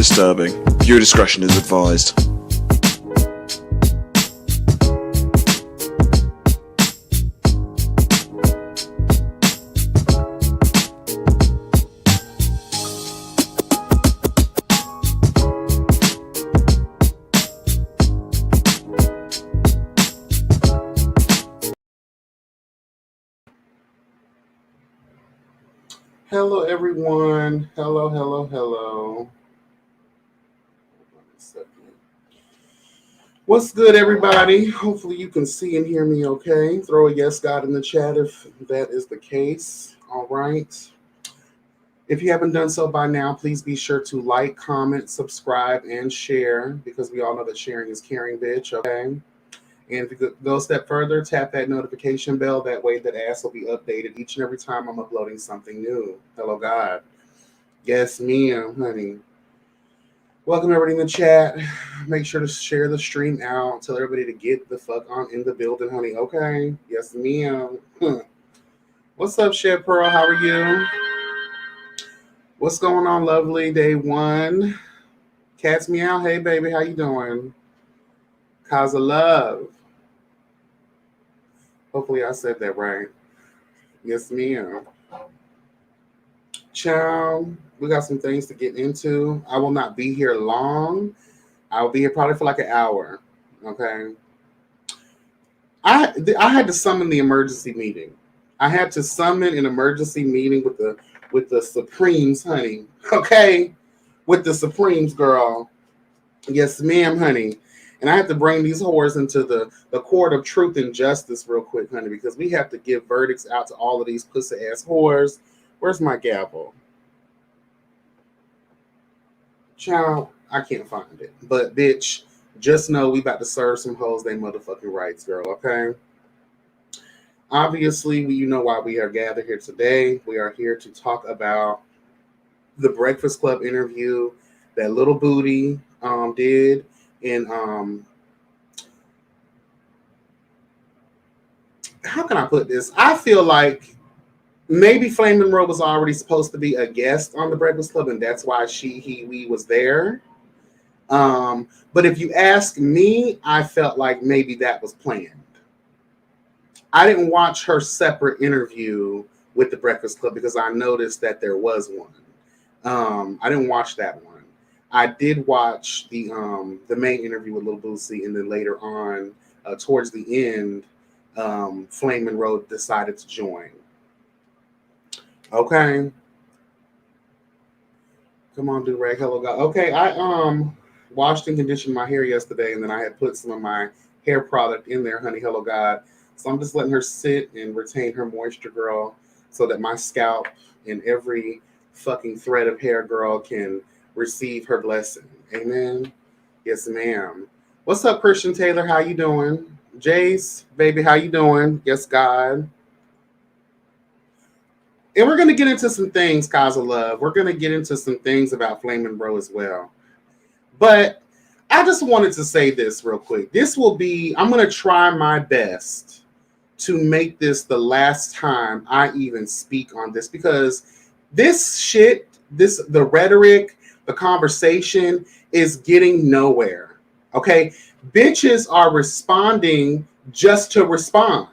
disturbing. Viewer discretion is advised. Hello, everyone. Hello. Hold on a second. What's good, everybody? Hopefully you can see and hear me okay. Throw a yes, God, in the chat if that is the case. All right. If you haven't done so by now, please be sure to like, comment, subscribe, and share, because we all know that sharing is caring, bitch, okay? And if you go a step further, tap that notification bell. That way that ass will be updated each and every time I'm uploading something new. Hello, God. Yes, ma'am, honey. Welcome, everybody in the chat. Make sure to share the stream out. Tell everybody to get the fuck on in the building, honey. Okay? Yes, ma'am. What's up, Shed Pearl? How are you? What's going on, lovely? Day one. Cat's meow. Hey, baby. How you doing? Cause of love. Hopefully I said that right. Yes, ma'am. Ciao. We got some things to get into. I will not be here long. I'll be here probably for like an hour. Okay. I had to summon the emergency meeting. I had to summon an emergency meeting with the Supremes, honey. Okay? With the Supremes, girl. Yes, ma'am, honey. And I have to bring these whores into the court of truth and justice real quick, honey, because we have to give verdicts out to all of these pussy-ass whores. Where's my gavel? Child, I can't find it. But, bitch, just know we about to serve some hoes they motherfucking rights, girl, okay? Obviously, you know why we are gathered here today. We are here to talk about the Breakfast Club interview that Little Booty did. And how can I put this? I feel like maybe Flame Monroe was already supposed to be a guest on the Breakfast Club, and that's why we was there. But if you ask me, I felt like maybe that was planned. I didn't watch her separate interview with the Breakfast Club because I noticed that there was one. I didn't watch that one. I did watch the main interview with Lil Boosie, and then later on, towards the end, Flame Monroe decided to join. Okay. Come on, do-rag. Hello, God. Okay, I washed and conditioned my hair yesterday, and then I had put some of my hair product in there, honey. Hello, God. So I'm just letting her sit and retain her moisture, girl, so that my scalp and every fucking thread of hair, girl, can receive her blessing. Amen. Yes, ma'am. What's up, Christian Taylor? How you doing? Jace, baby, how you doing? Yes, God. And we're going to get into some things, cause of love. We're going to get into some things about Flame Monroe as well. But I just wanted to say this real quick. I'm going to try my best to make this the last time I even speak on this, because this shit, the rhetoric, the conversation is getting nowhere. Okay? Bitches are responding just to respond.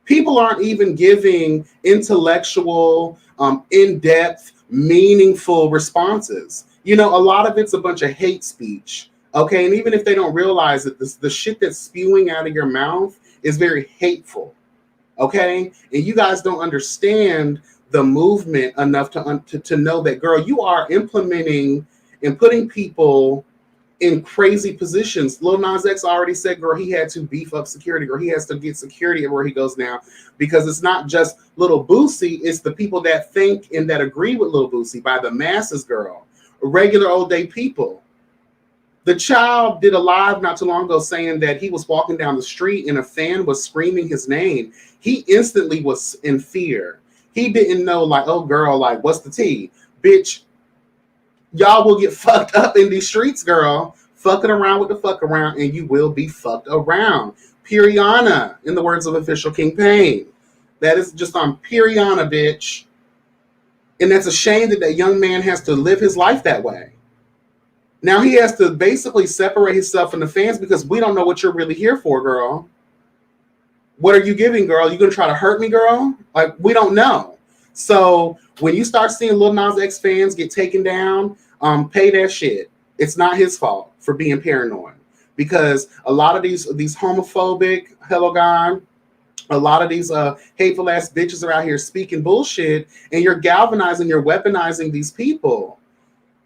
People aren't even giving intellectual, in-depth, meaningful responses. You know, a lot of it's a bunch of hate speech. Okay? And even if they don't realize it, the shit that's spewing out of your mouth is very hateful. Okay? And you guys don't understand the movement enough to know that, girl, you are implementing and putting people in crazy positions. Lil Nas X already said, girl, he had to beef up security, or he has to get security everywhere he goes now, because it's not just Lil Boosie, it's the people that think and that agree with Lil Boosie, by the masses, girl. Regular old day people. The child did a live not too long ago saying that he was walking down the street and a fan was screaming his name. He instantly was in fear. He didn't know, like, oh, girl, like, what's the tea? Bitch, y'all will get fucked up in these streets, girl. Fucking around with the fuck around, and you will be fucked around. Piriana, in the words of official King Payne. That is just on Piriana, bitch. And that's a shame that that young man has to live his life that way. Now he has to basically separate himself from the fans because we don't know what you're really here for, girl. What are you giving, girl? You gonna try to hurt me, girl? Like, we don't know. So when you start seeing Lil Nas X fans get taken down, pay that shit. It's not his fault for being paranoid, because a lot of these homophobic, hello God, a lot of these hateful ass bitches are out here speaking bullshit, and you're galvanizing, you're weaponizing these people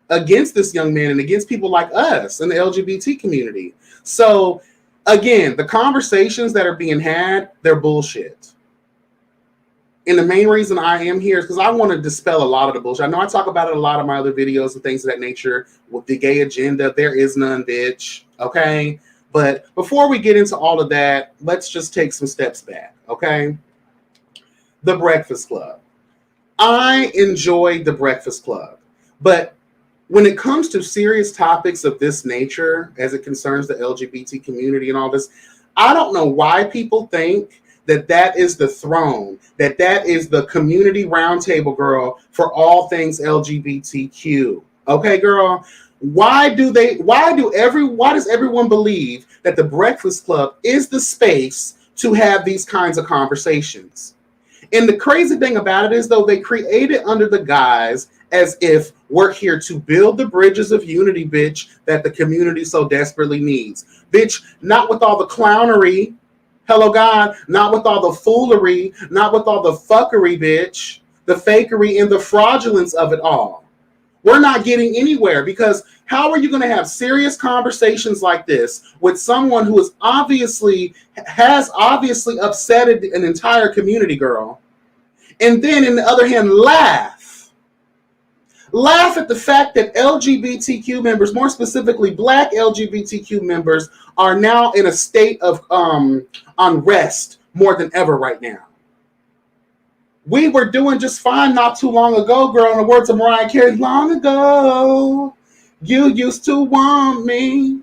against this young man and against people like us in the LGBT community. So again, the conversations that are being had, they're bullshit. And the main reason I am here is because I want to dispel a lot of the bullshit. I know I talk about it in a lot of my other videos and things of that nature with the gay agenda. There is none, bitch. Okay? But before we get into all of that, let's just take some steps back. Okay? The Breakfast Club. I enjoy the Breakfast Club. But when it comes to serious topics of this nature, as it concerns the LGBT community and all this, I don't know why people think that is the throne, that is the community roundtable, girl, for all things LGBTQ. Okay, girl? Why does everyone believe that the Breakfast Club is the space to have these kinds of conversations? And the crazy thing about it is, though, they create it under the guise as if we're here to build the bridges of unity, bitch, that the community so desperately needs. Bitch, not with all the clownery, hello God, not with all the foolery, not with all the fuckery, bitch, the fakery and the fraudulence of it all. We're not getting anywhere, because how are you going to have serious conversations like this with someone who has obviously upsetted an entire community, girl, and then, on the other hand, laugh at the fact that LGBTQ members, more specifically Black LGBTQ members, are now in a state of unrest more than ever right now. We were doing just fine not too long ago, girl, in the words of Mariah Carey, long ago, you used to want me.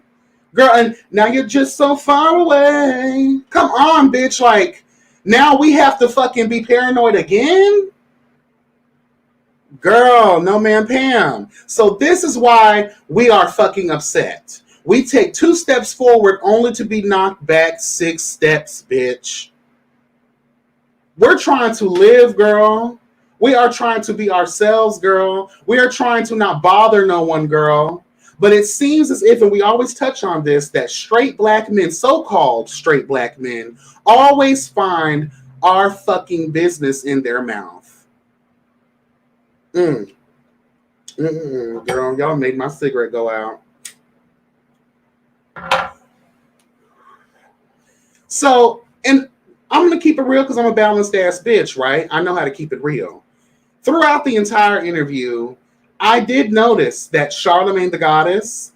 Girl, and now you're just so far away. Come on, bitch, like, now we have to fucking be paranoid again? Girl, no man, Pam. So this is why we are fucking upset. We take 2 steps forward only to be knocked back 6 steps, bitch. We're trying to live, girl. We are trying to be ourselves, girl. We are trying to not bother no one, girl. But it seems as if, and we always touch on this, that straight Black men, so-called straight Black men, always find our fucking business in their mouth. Girl, y'all made my cigarette go out. So, and I'm going to keep it real because I'm a balanced ass bitch, right? I know how to keep it real. Throughout the entire interview, I did notice that Charlamagne the Goddess,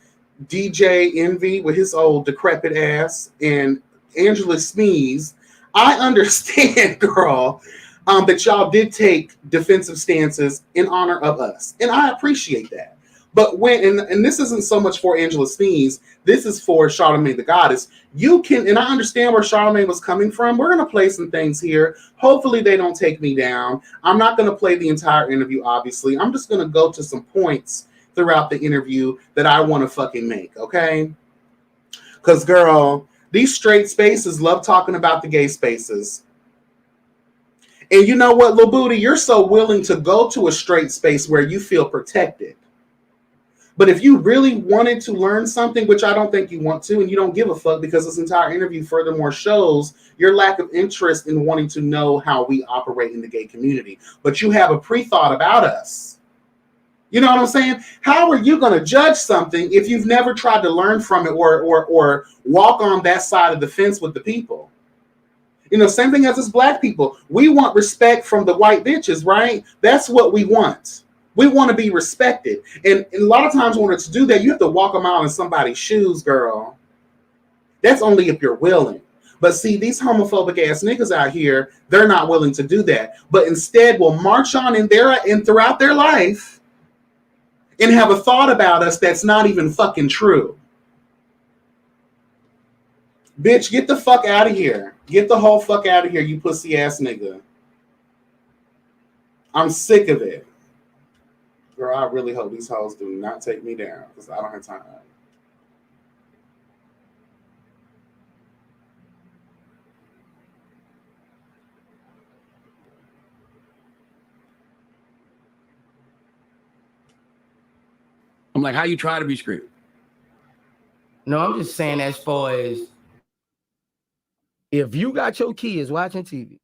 DJ Envy with his old decrepit ass, and Angela Sneeze, I understand, girl, that y'all did take defensive stances in honor of us. And I appreciate that. But when, and this isn't so much for Angela Sneeze, this is for Charlamagne the Goddess. You can, and I understand where Charlamagne was coming from. We're going to play some things here. Hopefully they don't take me down. I'm not going to play the entire interview, obviously. I'm just going to go to some points throughout the interview that I want to fucking make, okay? Because, girl, these straight spaces love talking about the gay spaces. And you know what, Lil Booty, you're so willing to go to a straight space where you feel protected. But if you really wanted to learn something, which I don't think you want to, and you don't give a fuck, because this entire interview furthermore shows your lack of interest in wanting to know how we operate in the gay community. But you have a pre-thought about us. You know what I'm saying? How are you going to judge something if you've never tried to learn from it or walk on that side of the fence with the people? You know, same thing as us Black people. We want respect from the white bitches, right? That's what we want. We want to be respected. And a lot of times in order to do that, you have to walk a mile in somebody's shoes, girl. That's only if you're willing. But see, these homophobic ass niggas out here, they're not willing to do that. But instead will march on in throughout their life and have a thought about us that's not even fucking true. Bitch, get the fuck out of here. Get the whole fuck out of here, you pussy ass nigga. I'm sick of it. Girl, I really hope these hoes do not take me down because I don't have time. I'm like, how you try to be straight? No, I'm just saying as far as if you got your kids watching TV,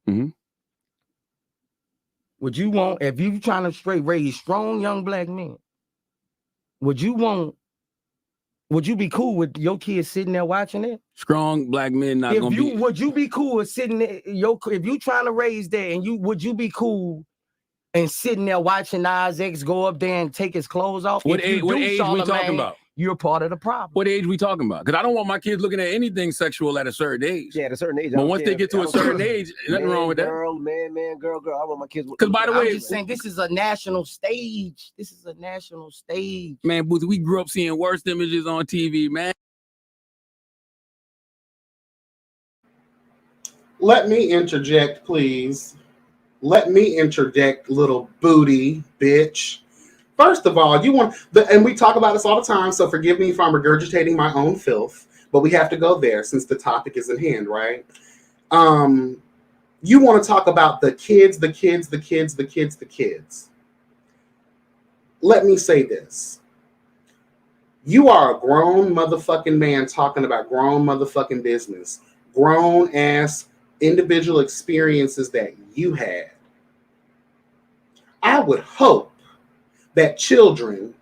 would you want, if you trying to straight raise strong young black men, would you be cool with your kids sitting there watching it? Strong black men not gonna be. Would you be cool with sitting there, if you trying to raise that, and would you be cool and sitting there watching Nas X go up there and take his clothes off? What age we talking about? You're part of the problem. What age we talking about? Because I don't want my kids looking at anything sexual at a certain age. Yeah, at a certain age. But once they get to a certain age, nothing wrong with that. Man, girl. I want my kids. Because by the way, I'm just saying this is a national stage. This is a national stage. Man, Boosie, we grew up seeing worse images on TV, man. Let me interject, please. Let me interject, little booty bitch. First of all, and we talk about this all the time, so forgive me if I'm regurgitating my own filth, but we have to go there since the topic is in hand, right? You want to talk about the kids. Let me say this. You are a grown motherfucking man talking about grown motherfucking business, grown ass individual experiences that you had. I would hope that children,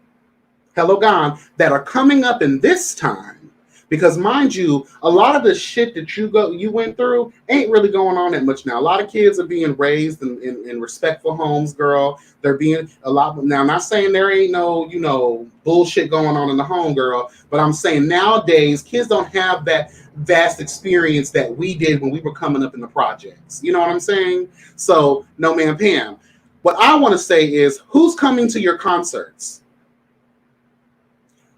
hello gone, that are coming up in this time, because mind you, a lot of the shit that you went through ain't really going on that much now. A lot of kids are being raised in respectful homes, girl. They're being a lot now. I'm not saying there ain't no bullshit going on in the home, girl, but I'm saying nowadays kids don't have that vast experience that we did when we were coming up in the projects. You know what I'm saying? So, no, man, Pam. What I want to say is, who's coming to your concerts?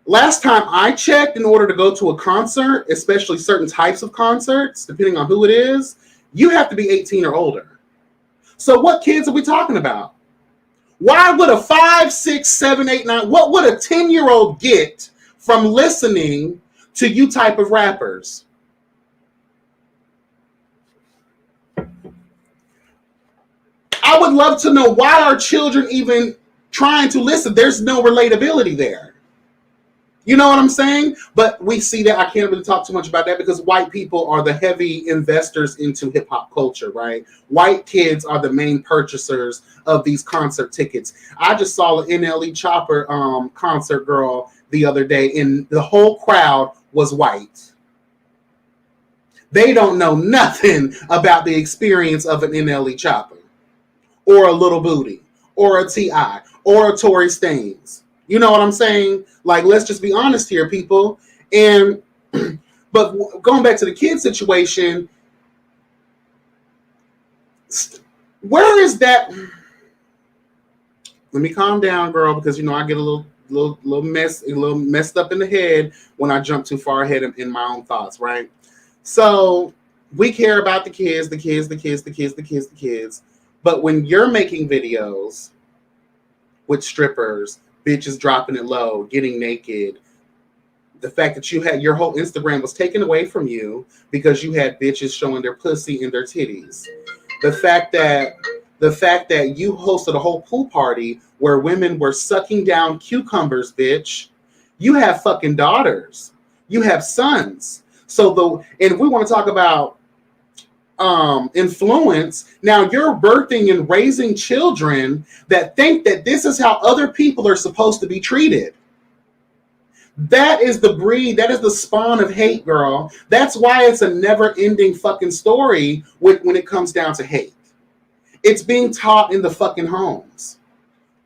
Last time I checked, in order to go to a concert, especially certain types of concerts, depending on who it is, you have to be 18 or older. So what kids are we talking about? Why would a 5, 6, 7, 8, 9, what would a 10-year-old get from listening to you type of rappers? I would love to know, why are children even trying to listen? There's no relatability there. You know what I'm saying? But we see that. I can't really talk too much about that because white people are the heavy investors into hip hop culture, right? White kids are the main purchasers of these concert tickets. I just saw an NLE Chopper concert, girl, the other day, and the whole crowd was white. They don't know nothing about the experience of an NLE Chopper, or a Little Booty, or a T.I., or a Tory Staines. You know what I'm saying? Like, let's just be honest here, people. And but going back to the kid situation, where is that? Let me calm down, girl, because I get a little messed up in the head when I jump too far ahead in my own thoughts, right? So we care about the kids. But when you're making videos with strippers, bitches dropping it low, getting naked, the fact that you had your whole Instagram was taken away from you because you had bitches showing their pussy and their titties. The fact that you hosted a whole pool party where women were sucking down cucumbers, bitch. You have fucking daughters. You have sons. And we want to talk about influence. Now you're birthing and raising children that think that this is how other people are supposed to be treated. That is the breed. That is the spawn of hate, girl. That's why it's a never-ending fucking story when it comes down to hate. It's being taught in the fucking homes.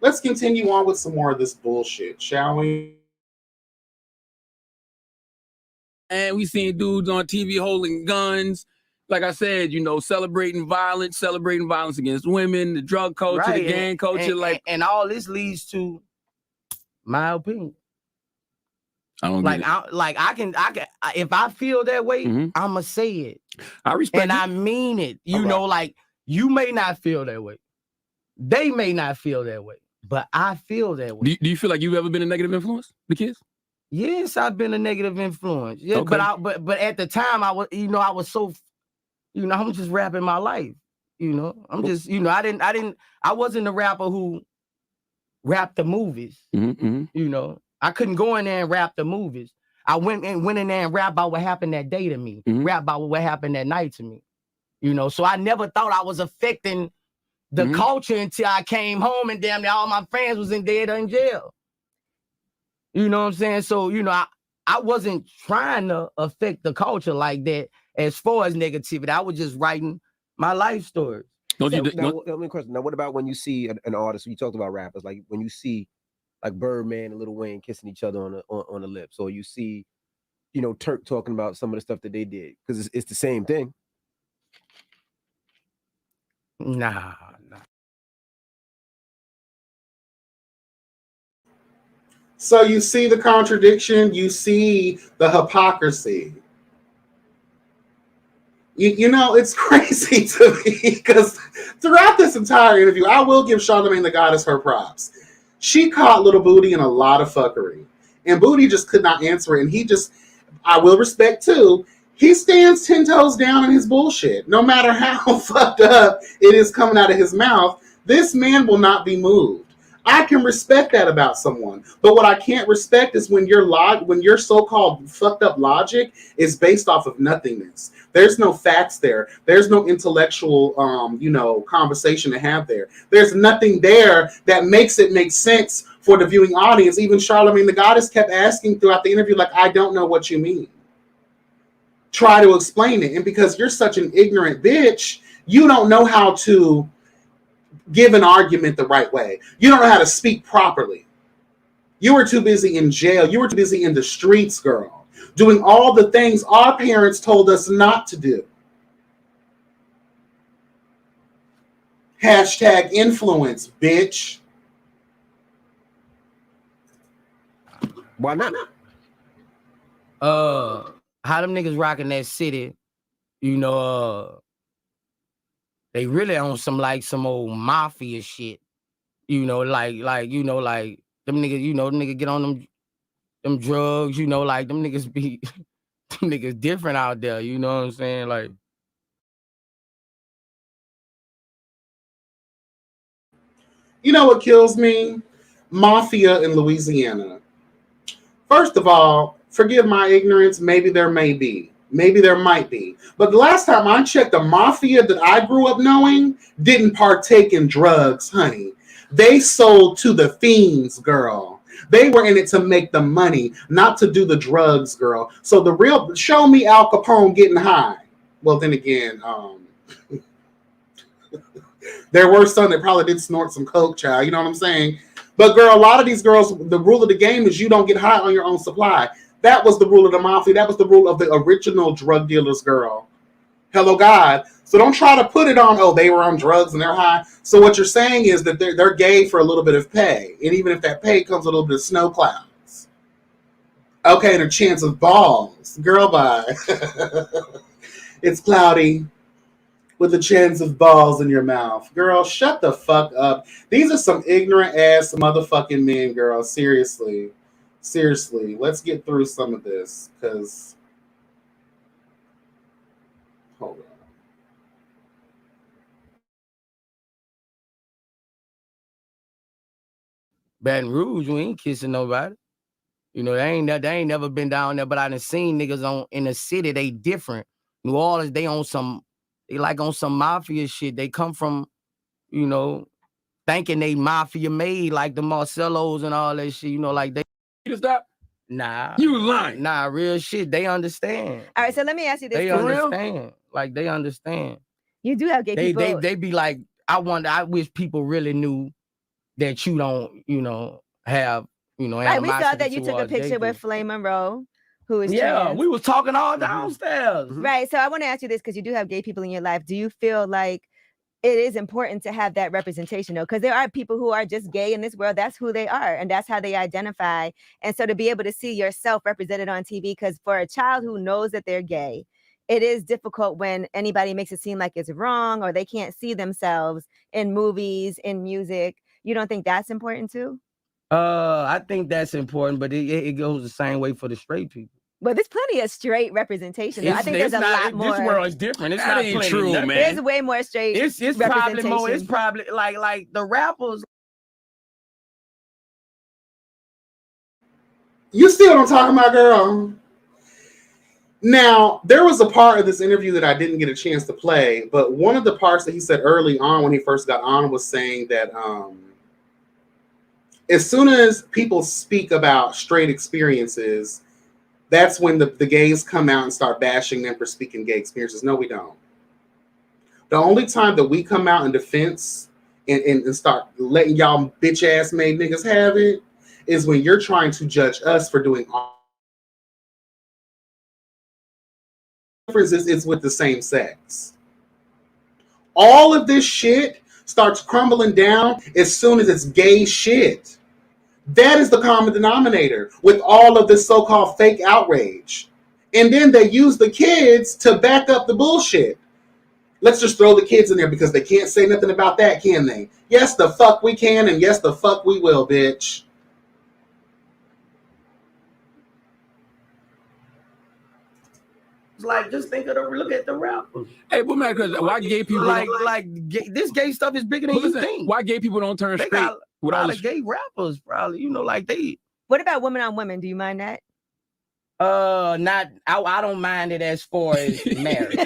Let's continue on with some more of this bullshit, shall we? And we seen dudes on TV holding guns. Like I said, celebrating violence against women, the drug culture, right. The gang culture, and all this leads to my opinion. I don't I can if I feel that way, I'ma say it. I respect and it. I mean it. Right. You may not feel that way. They may not feel that way. But I feel that way. Do you feel like you've ever been a negative influence to kids? Yes, I've been a negative influence. Yeah, Okay. but at the time I was, I was so, I'm just rapping my life. I'm just, I wasn't a rapper who rapped the movies. I couldn't go in there and rap the movies. I went in there and rap about what happened that day to me, rap about what happened that night to me. So I never thought I was affecting the culture until I came home and damn near all my friends was dead or in jail. You know what I'm saying? So, I wasn't trying to affect the culture like that as far as negativity. I was just writing my life stories. Now, let me question. Now, what about when you see an artist? You talked about rappers, like when you see like Birdman and Lil Wayne kissing each other on the lips, or you see, Turk talking about some of the stuff that they did, because it's the same thing. Nah. So you see the contradiction, you see the hypocrisy. It's crazy to me because throughout this entire interview, I will give Charlamagne the Goddess her props. She caught Little Booty in a lot of fuckery, and Booty just could not answer it. And I will respect too, he stands 10 toes down in his bullshit. No matter how fucked up it is coming out of his mouth, this man will not be moved. I can respect that about someone, but what I can't respect is when your so-called fucked up logic is based off of nothingness. There's no facts there. There's no intellectual, conversation to have there. There's nothing there that makes it make sense for the viewing audience. Even Charlamagne the Goddess kept asking throughout the interview, like, I don't know what you mean. Try to explain it. And because you're such an ignorant bitch, you don't know how to give an argument the right way. You don't know how to speak properly. You were too busy in jail. You were too busy in the streets, girl, doing all the things our parents told us not to do. Hashtag influence, bitch. Why not? How them niggas rocking that city, they really on some old mafia shit. Like them niggas, them niggas get on them drugs, like them niggas be them niggas different out there, you know what I'm saying? Like, you know what kills me? Mafia in Louisiana. First of all, forgive my ignorance, maybe there may be. Maybe there might be. But the last time I checked, the mafia that I grew up knowing didn't partake in drugs, honey. They sold to the fiends, girl. They were in it to make the money, not to do the drugs, girl. So show me Al Capone getting high. Well, then again, there were some that probably did snort some coke, child. You know what I'm saying? But girl, a lot of these girls, the rule of the game is you don't get high on your own supply. That was the rule of the mafia. That was the rule of the original drug dealers, girl. Hello, God. So don't try to put it on, they were on drugs and they're high. So what you're saying is that they're gay for a little bit of pay. And even if that pay comes with a little bit of snow clouds. Okay, and a chance of balls. Girl, bye. It's cloudy with a chance of balls in your mouth. Girl, shut the fuck up. These are some ignorant ass motherfucking men, girl. Seriously. Seriously, let's get through some of this, because hold on. Baton Rouge, we ain't kissing nobody. They ain't never been down there, but I done seen niggas in the city, they different. New Orleans, they on some mafia shit. They come from, thinking they mafia made, like the Marcellos and all that shit, like they. You stop? Nah. You lying. Nah, real shit. They understand. All right, so let me ask you this. They understand. Like, they understand. You do have gay people. They be like, I wish people really knew that you don't, have, right, we saw that you took a picture with Flame Monroe, who is trans. We was talking all downstairs. Right, so I want to ask you this, because you do have gay people in your life. Do you feel like it is important to have that representation, though? Because there are people who are just gay in this world. That's who they are, and that's how they identify. And so to be able to see yourself represented on TV, because for a child who knows that they're gay, it is difficult when anybody makes it seem like it's wrong or they can't see themselves in movies, in music. You don't think that's important too? I think that's important, but it goes the same way for the straight people. Well, there's plenty of straight representation. I think there's a lot more. This world is different. It's That not ain't plenty. true, man. There's way more straight. It's probably more. It's probably like the rappers. You see what I'm talking about, girl? Now, there was a part of this interview that I didn't get a chance to play, but one of the parts that he said early on when he first got on was saying that as soon as people speak about straight experiences, that's when the gays come out and start bashing them for speaking gay experiences. No, we don't. The only time that we come out in defense and start letting y'all bitch ass made niggas have it is when you're trying to judge us for doing all. The difference is it's with the same sex. All of this shit starts crumbling down as soon as it's gay shit. That is the common denominator with all of this so-called fake outrage. And then they use the kids to back up the bullshit. Let's just throw the kids in there because they can't say nothing about that, can they? Yes, the fuck we can, and yes, the fuck we will, bitch. Like, just look at the rappers. Hey, but man, because why gay people this gay stuff is bigger than you think. Why gay people don't turn straight with all the gay rappers? Probably, like they. What about women on women? Do you mind that? Not. I don't mind it as far as marriage.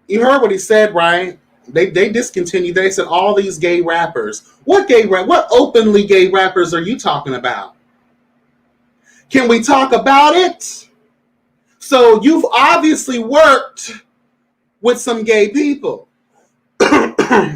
You heard what he said, right? They discontinued. They said all these gay rappers. What openly gay rappers are you talking about? Can we talk about it? So you've obviously worked with some gay people.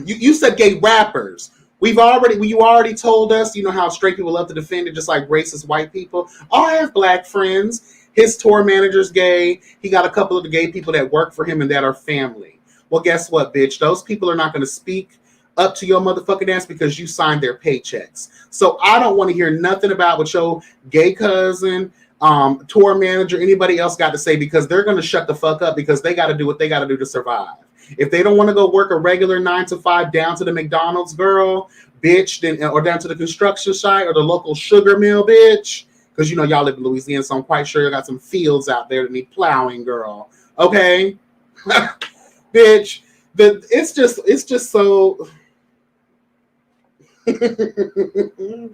you said gay rappers. You already told us, how straight people love to defend it, just like racist white people. I have black friends. His tour manager's gay. He got a couple of the gay people that work for him and that are family. Well, guess what, bitch? Those people are not going to speak up to your motherfucking ass because you signed their paychecks. So I don't want to hear nothing about what your gay cousin, tour manager, anybody else got to say, because they're going to shut the fuck up because they got to do what they got to do to survive. If they don't want to go work a regular 9 to 5 down to the McDonald's, girl, bitch, then or down to the construction site or the local sugar mill, bitch, because y'all live in Louisiana, so I'm quite sure you got some fields out there that need plowing, girl. Okay, bitch. It's just so.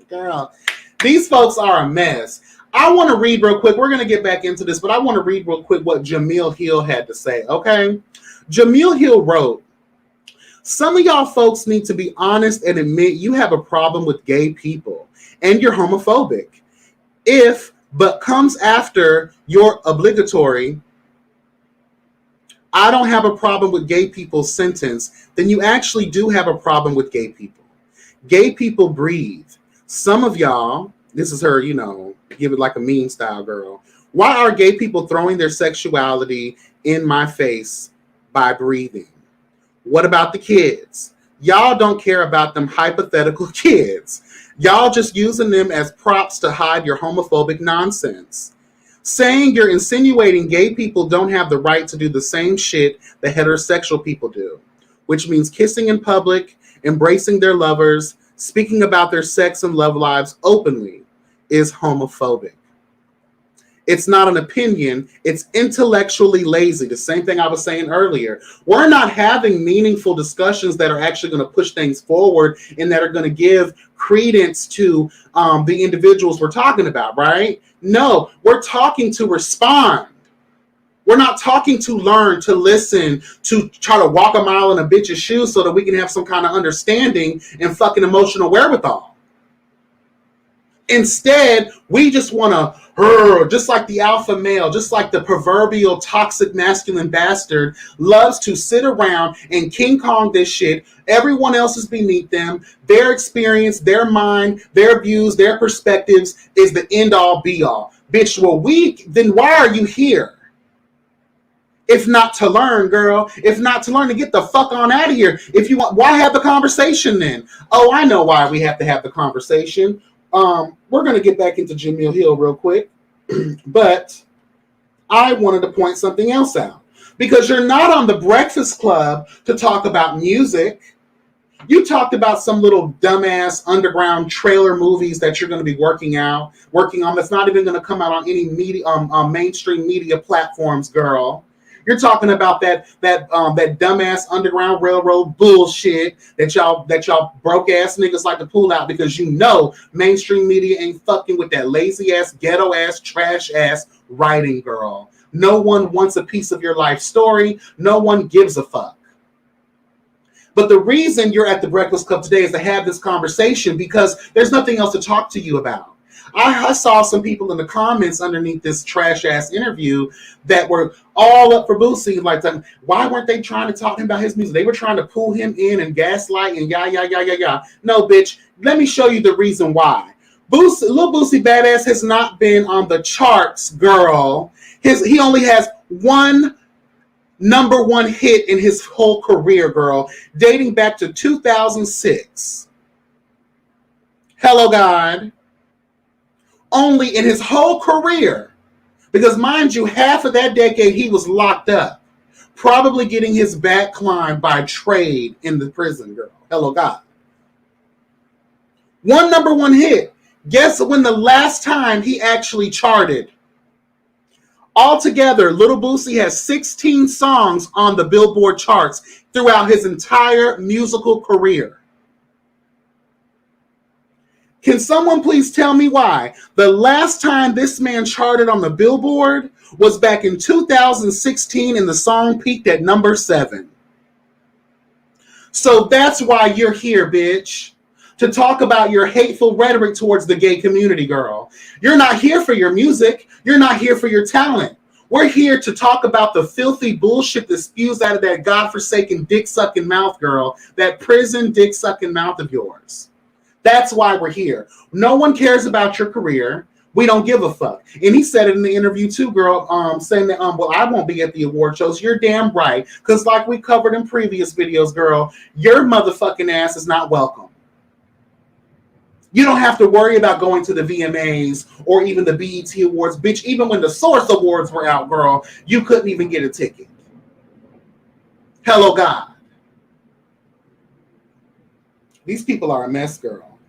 Girl, these folks are a mess. I want to read real quick. We're going to get back into this, but I want to read real quick what Jamil Hill had to say, okay? Jamil Hill wrote, some of y'all folks need to be honest and admit you have a problem with gay people and you're homophobic. But comes after your obligatory, I don't have a problem with gay people sentence, then you actually do have a problem with gay people. Gay people breathe. Some of y'all, this is her, give it like a mean style girl. Why are gay people throwing their sexuality in my face by breathing? What about the kids? Y'all don't care about them hypothetical kids. Y'all just using them as props to hide your homophobic nonsense. Saying you're insinuating gay people don't have the right to do the same shit that heterosexual people do, which means kissing in public, embracing their lovers, speaking about their sex and love lives openly, is homophobic. It's not an opinion. It's intellectually lazy. The same thing I was saying earlier. We're not having meaningful discussions that are actually going to push things forward and that are going to give credence to the individuals we're talking about, right? No, we're talking to respond. We're not talking to learn, to listen, to try to walk a mile in a bitch's shoes so that we can have some kind of understanding and fucking emotional wherewithal. Instead, we just want to, just like the alpha male, just like the proverbial toxic masculine bastard loves to sit around and King Kong this shit. Everyone else is beneath them. Their experience, their mind, their views, their perspectives is the end all be all. Bitch, well, then why are you here? If not to learn, girl. If not to learn, to get the fuck on out of here. If you want, why have the conversation then? Oh, I know why we have to have the conversation. We're going to get back into Jamil Hill real quick, but I wanted to point something else out. Because you're not on the Breakfast Club to talk about music. You talked about some little dumbass underground trailer movies that you're going to be working on. That's not even going to come out on any media, mainstream media platforms, girl. You're talking about that dumbass Underground Railroad bullshit that y'all broke ass niggas like to pull out because you know mainstream media ain't fucking with that lazy ass, ghetto ass, trash ass writing, girl. No one wants a piece of your life story. No one gives a fuck. But the reason you're at the Breakfast Club today is to have this conversation because there's nothing else to talk to you about. I saw some people in the comments underneath this trash-ass interview that were all up for Boosie. Like, why weren't they trying to talk about his music? They were trying to pull him in and gaslight and yah. No, bitch, let me show you the reason why. Lil Boosie Badass has not been on the charts, girl. He only has one number one hit in his whole career, girl, dating back to 2006. Hello, God. Only in his whole career. Because mind you, half of that decade he was locked up. Probably getting his back climbed by trade in the prison, girl. Hello, God. One number one hit. Guess when the last time he actually charted? Altogether, Lil Boosie has 16 songs on the Billboard charts throughout his entire musical career. Can someone please tell me why the last time this man charted on the Billboard was back in 2016 and the song peaked at number 7? So that's why you're here, bitch. To talk about your hateful rhetoric towards the gay community, girl. You're not here for your music. You're not here for your talent. We're here to talk about the filthy bullshit that spews out of that godforsaken dick-sucking mouth, girl. That prison dick-sucking mouth of yours. That's why we're here. No one cares about your career. We don't give a fuck. And he said it in the interview too, girl, saying that, well, I won't be at the award shows. You're damn right. Because like we covered in previous videos, girl, your motherfucking ass is not welcome. You don't have to worry about going to the VMAs or even the BET Awards. Bitch, even when the Source Awards were out, girl, you couldn't even get a ticket. Hello, God. These people are a mess, girl.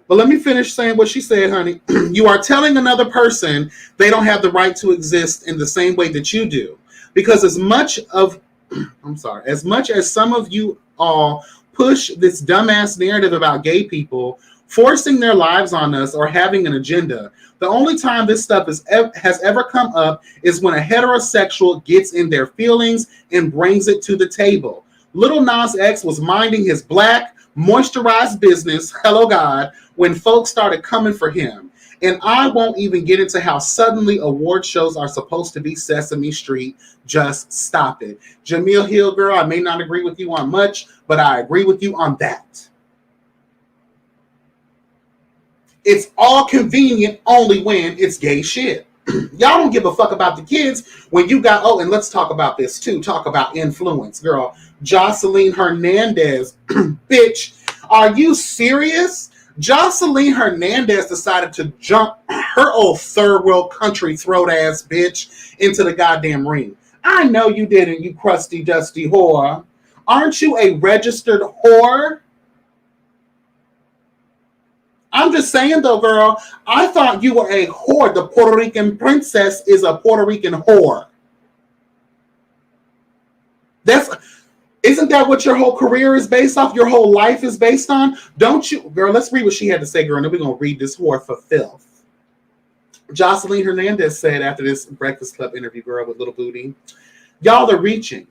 But let me finish saying what she said, honey. You are telling another person they don't have the right to exist in the same way that you do. Because as much as some of you all push this dumbass narrative about gay people forcing their lives on us or having an agenda, the only time this stuff has ever come up is when a heterosexual gets in their feelings and brings it to the table. Lil Nas X was minding his black, moisturized business, hello God, when folks started coming for him. And I won't even get into how suddenly award shows are supposed to be Sesame Street. Just stop it. Jamil Hill, girl, I may not agree with you on much, but I agree with you on that. It's all convenient only when it's gay shit. Y'all don't give a fuck about the kids when you got, and let's talk about this too. Talk about influence, girl. Jocelyn Hernandez. Bitch, are you serious? Jocelyn Hernandez decided to jump her old third world country throat ass bitch into the goddamn ring. I know you didn't, you crusty dusty whore. Aren't you a registered whore? I'm just saying though, girl, I thought you were a whore. The Puerto Rican princess is a Puerto Rican whore. Isn't that what your whole career is based off? Your whole life is based on? Don't you, girl, let's read what she had to say, girl, and then we're going to read this whore for filth. Jocelyn Hernandez said after this Breakfast Club interview, girl, with Little Booty, y'all are reaching.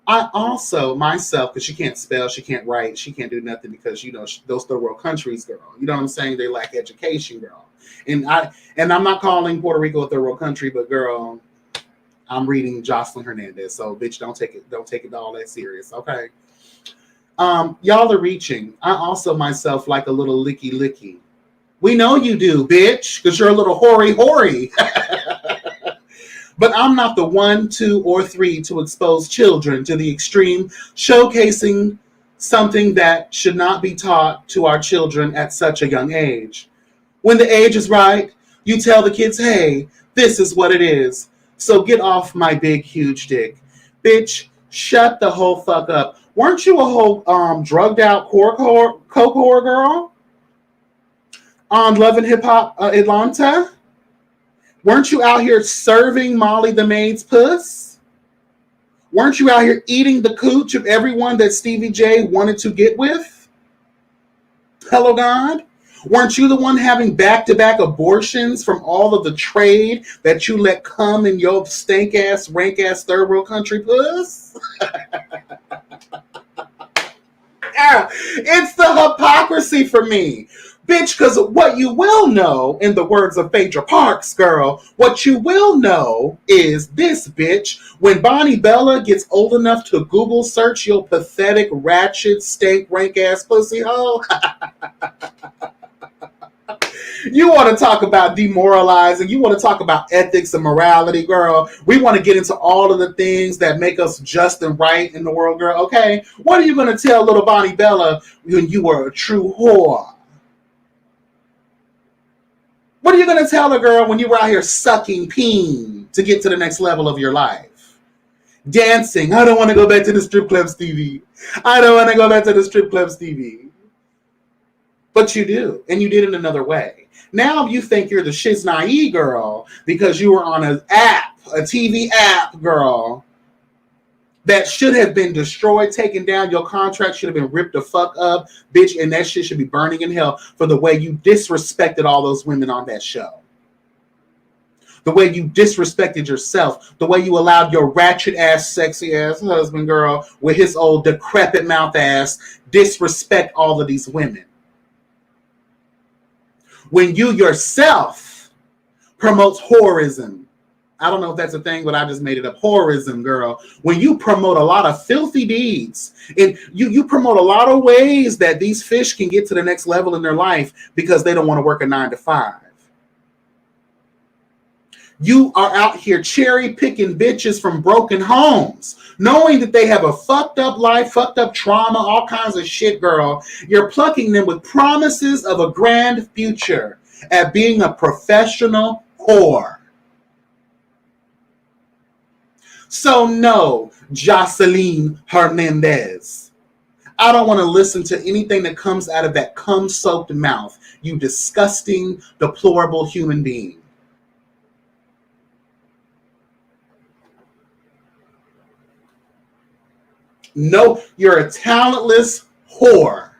I also, myself, because she can't spell, she can't write, she can't do nothing because, you know, those third world countries, girl. You know what I'm saying? They lack education, girl. And I'm not calling Puerto Rico a third world country, but girl, I'm reading Jocelyn Hernandez, so bitch, don't take it all that serious, okay? Y'all are reaching. I also myself like a little licky. We know you do, bitch, because you're a little hoary. But I'm not the 1, 2, or 3 to expose children to the extreme, showcasing something that should not be taught to our children at such a young age. When the age is right, you tell the kids, hey, this is what it is. So get off my big, huge dick. Bitch, shut the whole fuck up. Weren't you a whole drugged out coke whore girl on Love and Hip Hop Atlanta? Weren't you out here serving Molly the maid's puss? Weren't you out here eating the cooch of everyone that Stevie J wanted to get with? Hello, God? Weren't you the one having back-to-back abortions from all of the trade that you let come in your stank-ass, rank-ass third world country puss? Yeah, it's the hypocrisy for me. Bitch, because what you will know, in the words of Phaedra Parks, girl, what you will know is this, bitch. When Bonnie Bella gets old enough to Google search your pathetic, ratchet, stank, rank-ass pussy hole, you want to talk about demoralizing. You want to talk about ethics and morality, girl. We want to get into all of the things that make us just and right in the world, girl. Okay, what are you going to tell little Bonnie Bella when you were a true whore? What are you going to tell her, girl, when you were out here sucking peen to get to the next level of your life? Dancing. I don't want to go back to the strip club, Stevie. I don't want to go back to the strip club, Stevie. But you do, and you did it another way. Now you think you're the shiznai girl because you were on an app, a TV app, girl, that should have been destroyed, taken down. Your contract should have been ripped the fuck up, bitch, and that shit should be burning in hell for the way you disrespected all those women on that show. The way you disrespected yourself, the way you allowed your ratchet ass, sexy ass husband, girl, with his old decrepit mouth ass, disrespect all of these women. When you yourself promotes whorism. I don't know if that's a thing, but I just made it up. Whorism, girl. When you promote a lot of filthy deeds, and you promote a lot of ways that these fish can get to the next level in their life because they don't want to work a 9-to-5. You are out here cherry picking bitches from broken homes, knowing that they have a fucked up life, fucked up trauma, all kinds of shit, girl. You're plucking them with promises of a grand future at being a professional whore. So no, Jocelyn Hernandez, I don't want to listen to anything that comes out of that cum-soaked mouth, you disgusting, deplorable human being. No, you're a talentless whore.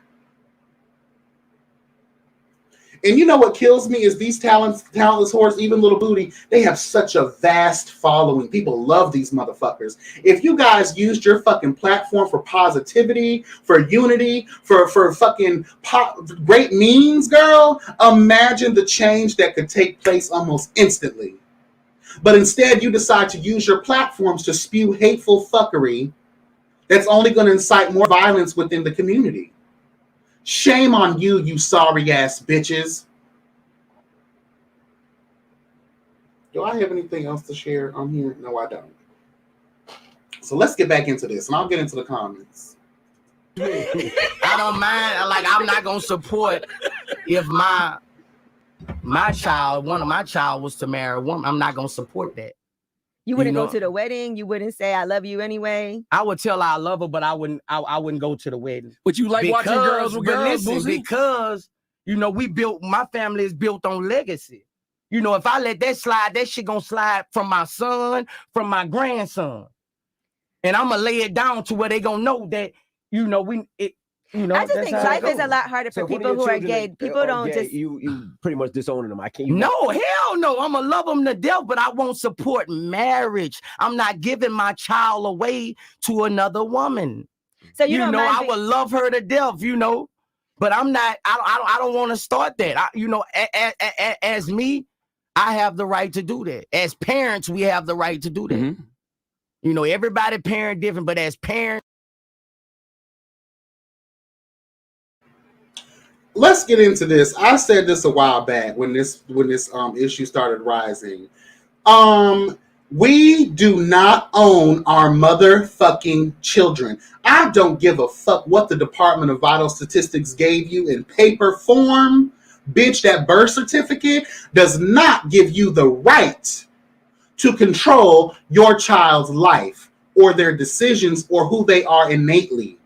And you know what kills me is these talentless whores, even Little Booty, they have such a vast following. People love these motherfuckers. If you guys used your fucking platform for positivity, for unity, for fucking great means, girl, imagine the change that could take place almost instantly. But instead, you decide to use your platforms to spew hateful fuckery that's only going to incite more violence within the community. Shame on you, you sorry ass bitches. Do I have anything else to share on here? No, I don't. So let's get back into this, and I'll get into the comments. I don't mind. Like, I'm not gonna support if my child, one of my child, was to marry a woman. I'm not gonna support that. You wouldn't go to the wedding. You wouldn't say I love you anyway. I would tell her I love her, but I wouldn't go to the wedding. But you like watching girls with girls, listen, because my family is built on legacy. If I let that slide, that shit gonna slide from my son, from my grandson, and I'm gonna lay it down to where they gonna know that I just think life is a lot harder for people who are gay. People don't just you pretty much disowning them. I can't. No, hell no. I'm gonna love them to death, but I won't support marriage. I'm not giving my child away to another woman. So I would love her to death. But I'm not. I don't want to start that. As me, I have the right to do that. As parents, we have the right to do that. Mm-hmm. Everybody parent different, but as parents. Let's get into this. I said this a while back when this issue started rising. We do not own our motherfucking children. I don't give a fuck what the Department of Vital Statistics gave you in paper form. Bitch, that birth certificate does not give you the right to control your child's life. or their decisions or who they are innately.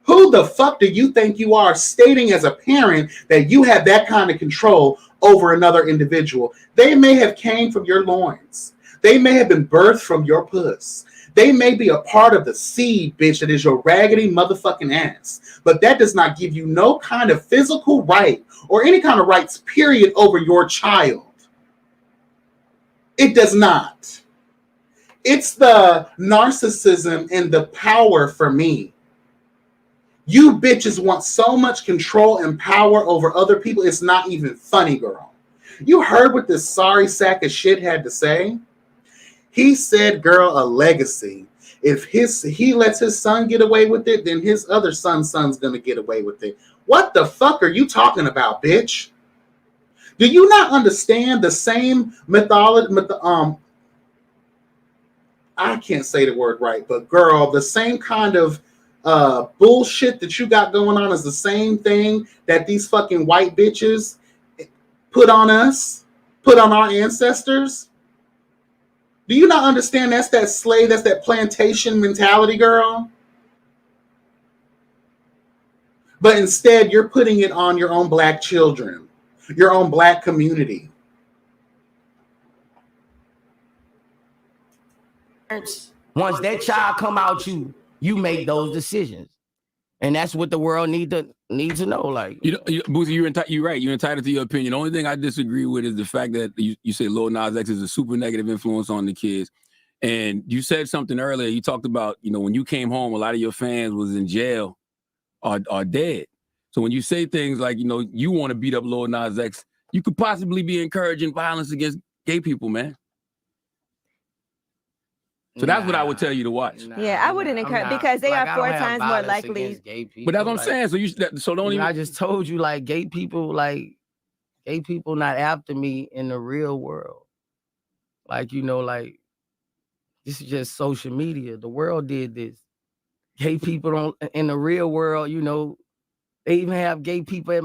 Who the fuck do you think you are stating as a parent that you have that kind of control over another individual? They may have came from your loins. They may have been birthed from your puss. They may be a part of the seed, bitch, that is your raggedy motherfucking ass. But that does not give you no kind of physical right or any kind of rights, period, over your child. It does not. It's the narcissism and the power for me. You bitches want so much control and power over other people, it's not even funny, girl. You heard what this sorry sack of shit had to say? He said, girl, a legacy. If he lets his son get away with it, then his other son's gonna get away with it. What the fuck are you talking about, bitch? Do you not understand the same mythology? I can't say the word right, but girl, the same kind of bullshit that you got going on is the same thing that these fucking white bitches put on us, put on our ancestors. Do you not understand that's that slave, that's that plantation mentality, girl? But instead, you're putting it on your own black children, your own black community. Once that child come out, you make those decisions, and that's what the world need to know. Like, Boosie, you're right. You're entitled to your opinion. The only thing I disagree with is the fact that you say Lil Nas X is a super negative influence on the kids. And you said something earlier. You talked about, when you came home, a lot of your fans was in jail or dead. So when you say things like, you want to beat up Lil Nas X, you could possibly be encouraging violence against gay people, man. So that's what I would tell you to watch. Yeah, I wouldn't encourage, because they are 4 times more likely. But that's what I'm saying. So don't even. I just told you, like, gay people not after me in the real world. Like, like, this is just social media. The world did this. Gay people don't in the real world. They even have gay people at.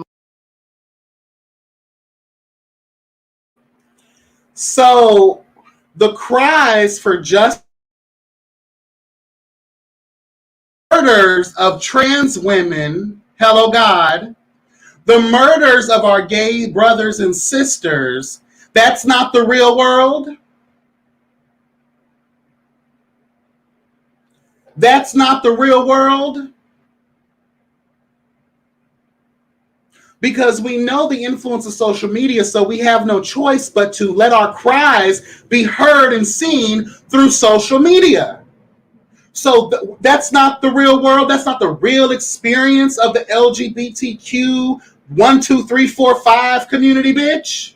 So the cries for justice. Murders of trans women, hello God, the murders of our gay brothers and sisters, that's not the real world? That's not the real world? Because we know the influence of social media, so we have no choice but to let our cries be heard and seen through social media. So that's not the real world. That's not the real experience of the LGBTQ 1, 2, 3, 4, 5 community, bitch.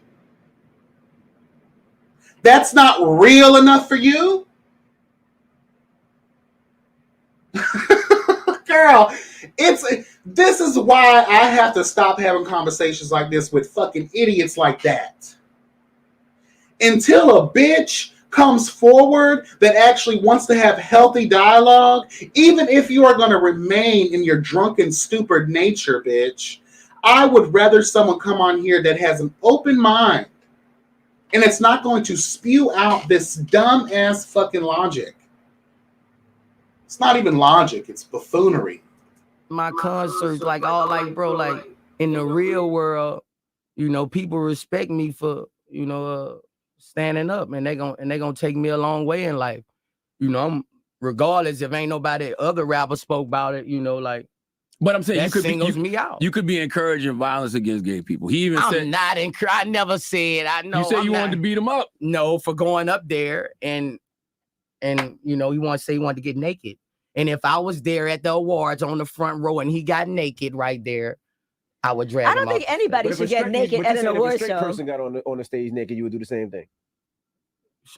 That's not real enough for you? Girl, this is why I have to stop having conversations like this with fucking idiots like that. Until a bitch comes forward that actually wants to have healthy dialogue, even if you are going to remain in your drunken, stupid nature, bitch, I would rather someone come on here that has an open mind and it's not going to spew out this dumb ass fucking logic. It's not even logic, it's buffoonery. My concerts, bro, in the real world, people respect me for, standing up, and they gonna take me a long way in life. I'm regardless if ain't nobody other rapper spoke about it, But I'm saying me out. You could be encouraging violence against gay people. He even said, I never said. I know. You said you wanted to beat him up. No, for going up there and he wanted to say he wanted to get naked. And if I was there at the awards on the front row and he got naked right there, I would drag him. I don't think anybody should get naked at an award show. If a straight person got on the stage naked, you would do the same thing.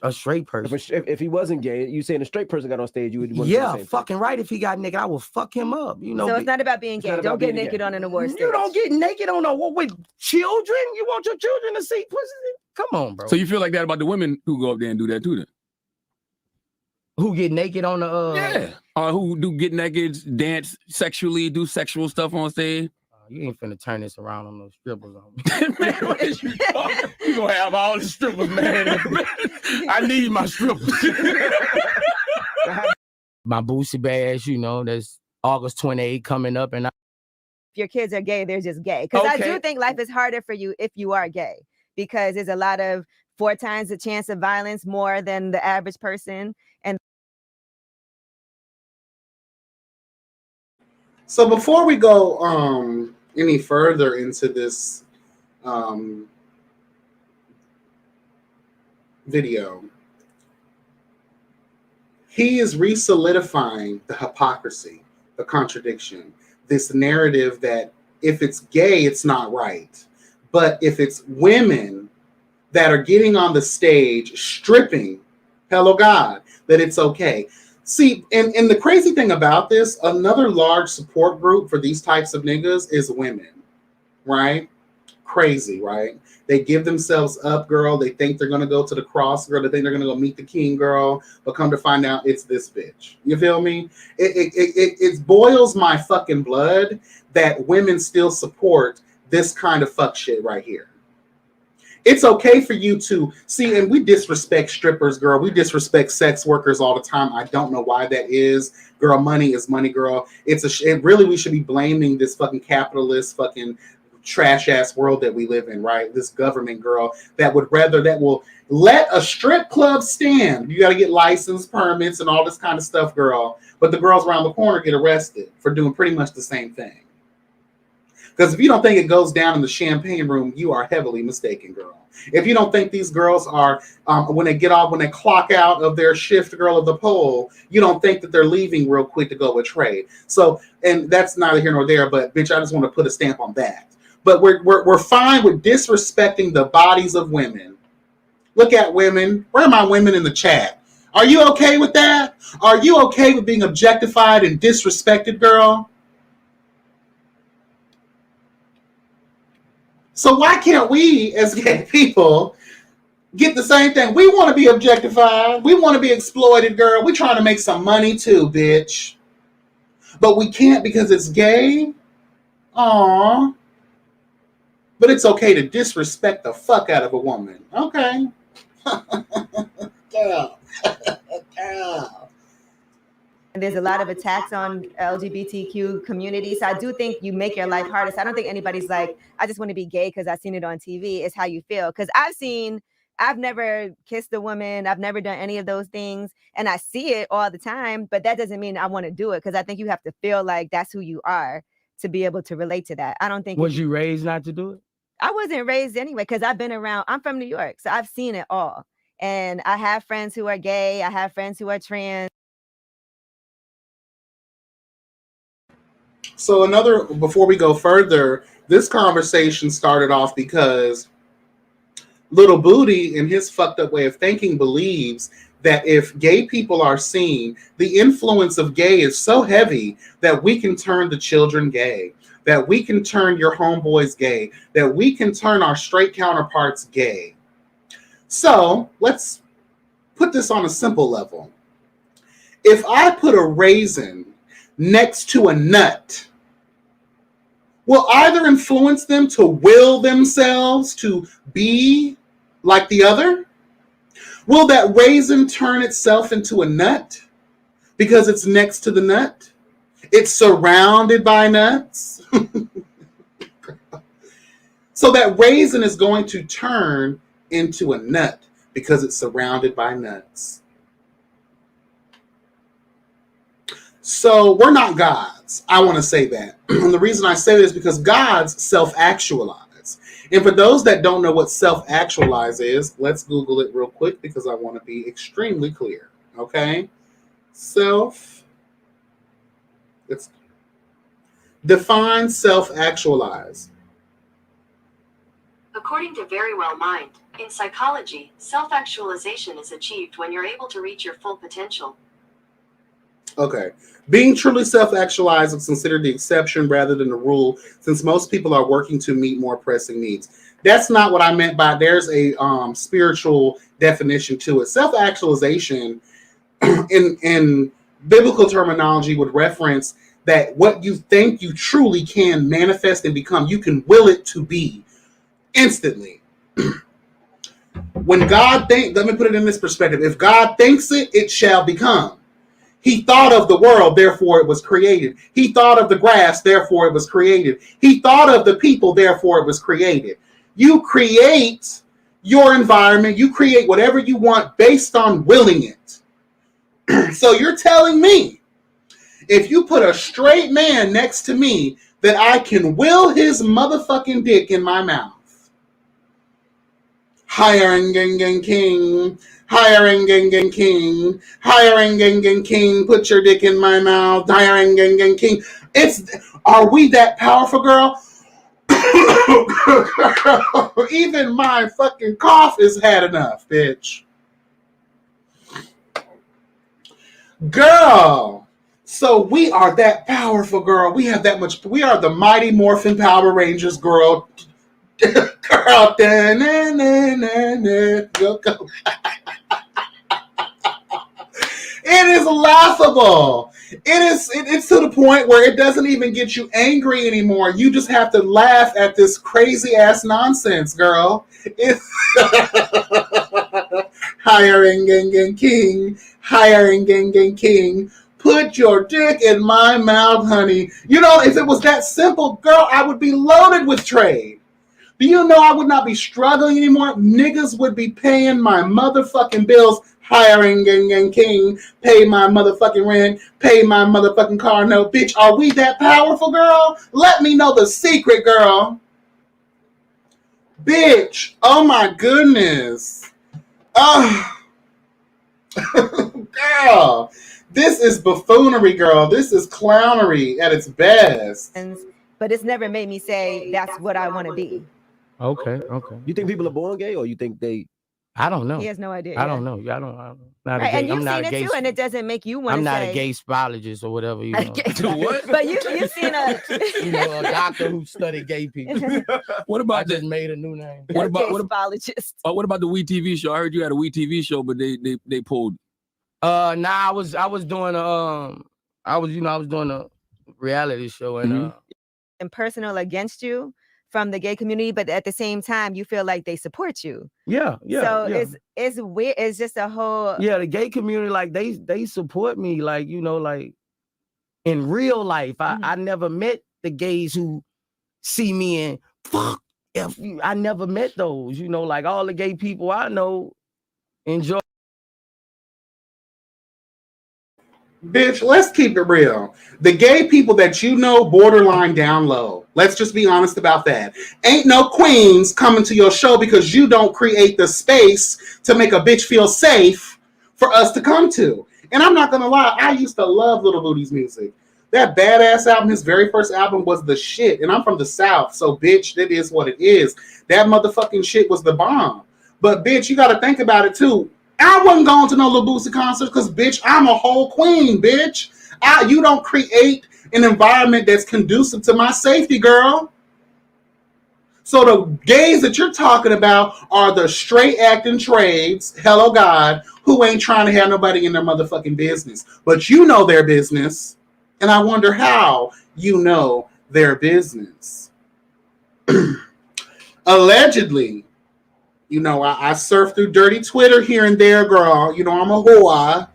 A straight person. If he wasn't gay, you saying a straight person got on stage, you would do the same fucking thing. Right. If he got naked, I will fuck him up. So it's not about being gay. Don't get naked on an award stage. You don't get naked on a with children. You want your children to see pussy? Come on, bro. So you feel like that about the women who go up there and do that too, then? Who get naked on the yeah, or who do get naked, dance sexually, do sexual stuff on stage? You ain't finna turn this around on those strippers on me. Man, what is you talking? You gonna have all the strippers, man. I need my strippers. my Boosie bash, there's August 28th coming up, and if your kids are gay, they're just gay. Because I Okay. do think life is harder for you if you are gay, because there's a lot of 4 times the chance of violence more than the average person. And So before we go any further into this video, he is re-solidifying the hypocrisy, the contradiction, this narrative that if it's gay, it's not right. But if it's women that are getting on the stage stripping, hello God, that it's okay. See, and the crazy thing about this, another large support group for these types of niggas is women, right? Crazy, right? They give themselves up, girl. They think they're going to go to the cross, girl. They think they're going to go meet the king, girl. But come to find out, it's this bitch. You feel me? It boils my fucking blood that women still support this kind of fuck shit right here. It's okay for you to see, and we disrespect strippers, girl. We disrespect sex workers all the time. I don't know why that is, girl. Money is money, girl. Really, we should be blaming this fucking capitalist fucking trash ass world that we live in, right? This government, girl, that will let a strip club stand. You got to get license permits and all this kind of stuff, girl. But the girls around the corner get arrested for doing pretty much the same thing. Because if you don't think it goes down in the champagne room, you are heavily mistaken, girl. If you don't think these girls are, when they clock out of their shift, girl, of the pole, you don't think that they're leaving real quick to go with trade. So, and that's neither here nor there, but bitch, I just want to put a stamp on that. But we're fine with disrespecting the bodies of women. Look at women. Where are my women in the chat? Are you okay with that? Are you okay with being objectified and disrespected, girl? So why can't we, as gay people, get the same thing? We want to be objectified. We want to be exploited, girl. We're trying to make some money too, bitch. But we can't because it's gay? Aww. But it's okay to disrespect the fuck out of a woman. Okay. Girl. Girl. there's a lot of attacks on LGBTQ community. So I do think you make your life harder. So I don't think anybody's like, I just want to be gay because I've seen it on TV. It's how you feel. Because I've never kissed a woman. I've never done any of those things. And I see it all the time. But that doesn't mean I want to do it, because I think you have to feel like that's who you are to be able to relate to that. I don't think. Was you raised not to do it? I wasn't raised anyway, because I've been around. I'm from New York. So I've seen it all. And I have friends who are gay. I have friends who are trans. So before we go further, this conversation started off because Little Booty, in his fucked up way of thinking, believes that if gay people are seen, the influence of gay is so heavy that we can turn the children gay, that we can turn your homeboys gay, that we can turn our straight counterparts gay. So let's put this on a simple level. If I put a raisin next to a nut, will either influence them to will themselves to be like the other? Will that raisin turn itself into a nut because it's next to the nut? It's surrounded by nuts. So that raisin is going to turn into a nut because it's surrounded by nuts. So we're not gods. I want to say that. And the reason I say this is because gods self-actualize. And for those that don't know what self-actualize is, let's Google it real quick because I want to be extremely clear. Okay? Let's define self-actualize. According to Very Well Mind, in psychology, self-actualization is achieved when you're able to reach your full potential. Okay. Being truly self-actualized is considered the exception rather than the rule, since most people are working to meet more pressing needs. That's not what I meant by there's a spiritual definition to it. Self-actualization in biblical terminology would reference that what you think you truly can manifest and become, you can will it to be instantly. When God thinks, let me put it in this perspective. If God thinks it, it shall become. He thought of the world, therefore it was created. He thought of the grass, therefore it was created. He thought of the people, therefore it was created. You create your environment. You create whatever you want based on willing it. So you're telling me, if you put a straight man next to me, that I can will his motherfucking dick in my mouth. Hiring gang king, hiring gang king, hiring gang king, put your dick in my mouth, hiring gang king. Are we that powerful, girl? Even my fucking cough has had enough, bitch. Girl. So we are that powerful, girl. We have that much. We are the Mighty Morphin Power Rangers, girl. Girl, it is laughable. It's to the point where it doesn't even get you angry anymore. You just have to laugh at this crazy ass nonsense, girl. It's hiring gang king, hiring gang king. Put your dick in my mouth, honey. You know, if it was that simple, girl, I would be loaded with trade. Do you know I would not be struggling anymore? Niggas would be paying my motherfucking bills, hiring gang king, pay my motherfucking rent, pay my motherfucking car note. Bitch, are we that powerful, girl? Let me know the secret, girl. Bitch, oh my goodness. Oh, girl. This is buffoonery, girl. This is clownery at its best. But it's never made me say that's what I want to be. Okay. You think people are born gay, or you think they? I don't know. He has no idea. I don't know. I don't. I'm not right. a gay, And you've I'm not seen a it gay, too, and it doesn't make you want to say. I'm not a gay spologist or whatever. You know. What? But you've seen a You know, a doctor who studied gay people. What about I just made a new name. What about gay spologist. what about the WE TV show? I heard you had a WE TV show, but they pulled. Nah, I was doing I was doing a reality show and and personal against you from the gay community, but at the same time you feel like they support you. Yeah. So it's weird. It's just a whole the gay community, like they support me, like, you know, like in real life. I never met the gays who see me and fuck if you. I never met those, you know, like all the gay people I know enjoy. Bitch, let's keep it real. The gay people that you know borderline down low. Let's just be honest about that. Ain't no queens coming to your show because you don't create the space to make a bitch feel safe for us to come to. And I'm not going to lie, I used to love Little Booty's music. That Badass album, his very first album, was the shit. And I'm from the South, so bitch, it is what it is. That motherfucking shit was the bomb. But bitch, you got to think about it too. I wasn't going to no Lil Boosie concert because, bitch, I'm a whole queen, bitch. You don't create an environment that's conducive to my safety, girl. So the gays that you're talking about are the straight acting trades, hello God, who ain't trying to have nobody in their motherfucking business. But you know their business, and I wonder how you know their business. Allegedly. You know, I surf through dirty Twitter here and there, girl. You know, I'm a whore.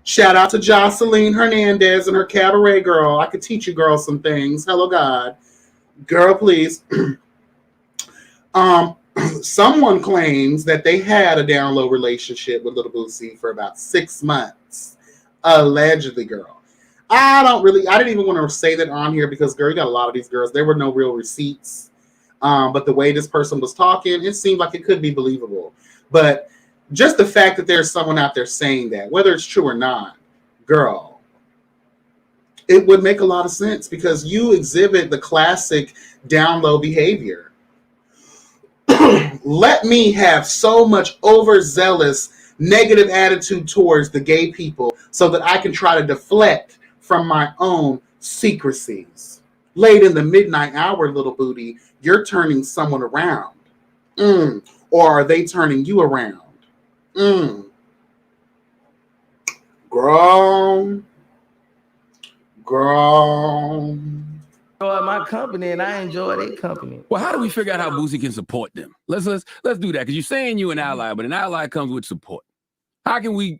Shout out to Jocelyn Hernandez and her cabaret girl. I could teach you girls some things. Hello, God. Girl, please. Someone claims that they had a down low relationship with Little Boosie for about 6 months. Allegedly, girl. I didn't even want to say that on here because, girl, you got a lot of these girls. There were no real receipts. But the way this person was talking, it seemed like it could be believable. But just the fact that there's someone out there saying that, whether it's true or not, girl, it would make a lot of sense because you exhibit the classic down low behavior. Let me have so much overzealous negative attitude towards the gay people so that I can try to deflect from my own secrecies. Late in the midnight hour, Little Booty, you're turning someone around. Or are they turning you around? Girl. Enjoy my company and I enjoy their company. Well, how do we figure out how Boosie can support them? Let's do that, because you're saying you an ally, but an ally comes with support. How can we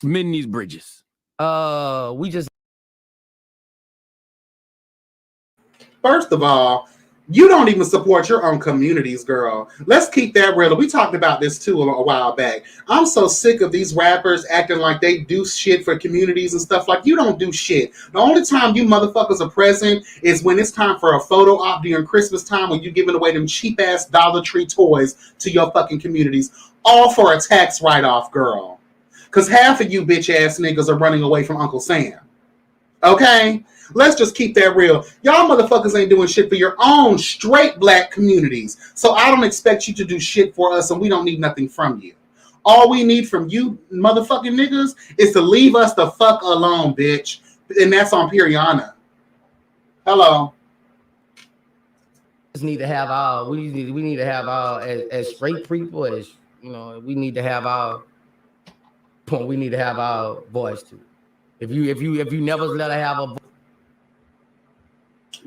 mend these bridges? We just First of all, you don't even support your own communities, girl. Let's keep that real. We talked about this too a while back. I'm so sick of these rappers acting like they do shit for communities and stuff. Like, you don't do shit. The only time you motherfuckers are present is when it's time for a photo op during Christmas time, when you're giving away them cheap ass Dollar Tree toys to your fucking communities, all for a tax write-off, girl. Because half of you bitch ass niggas are running away from Uncle Sam. Okay? Let's just keep that real. Y'all motherfuckers ain't doing shit for your own straight black communities. So I don't expect you to do shit for us, and we don't need nothing from you. All we need from you motherfucking niggas is to leave us the fuck alone, bitch. And that's on Periana. Hello. need to have our we need to have our as straight people, as you know, we need to have our point. We need to have our voice too. If you never let her have a voice.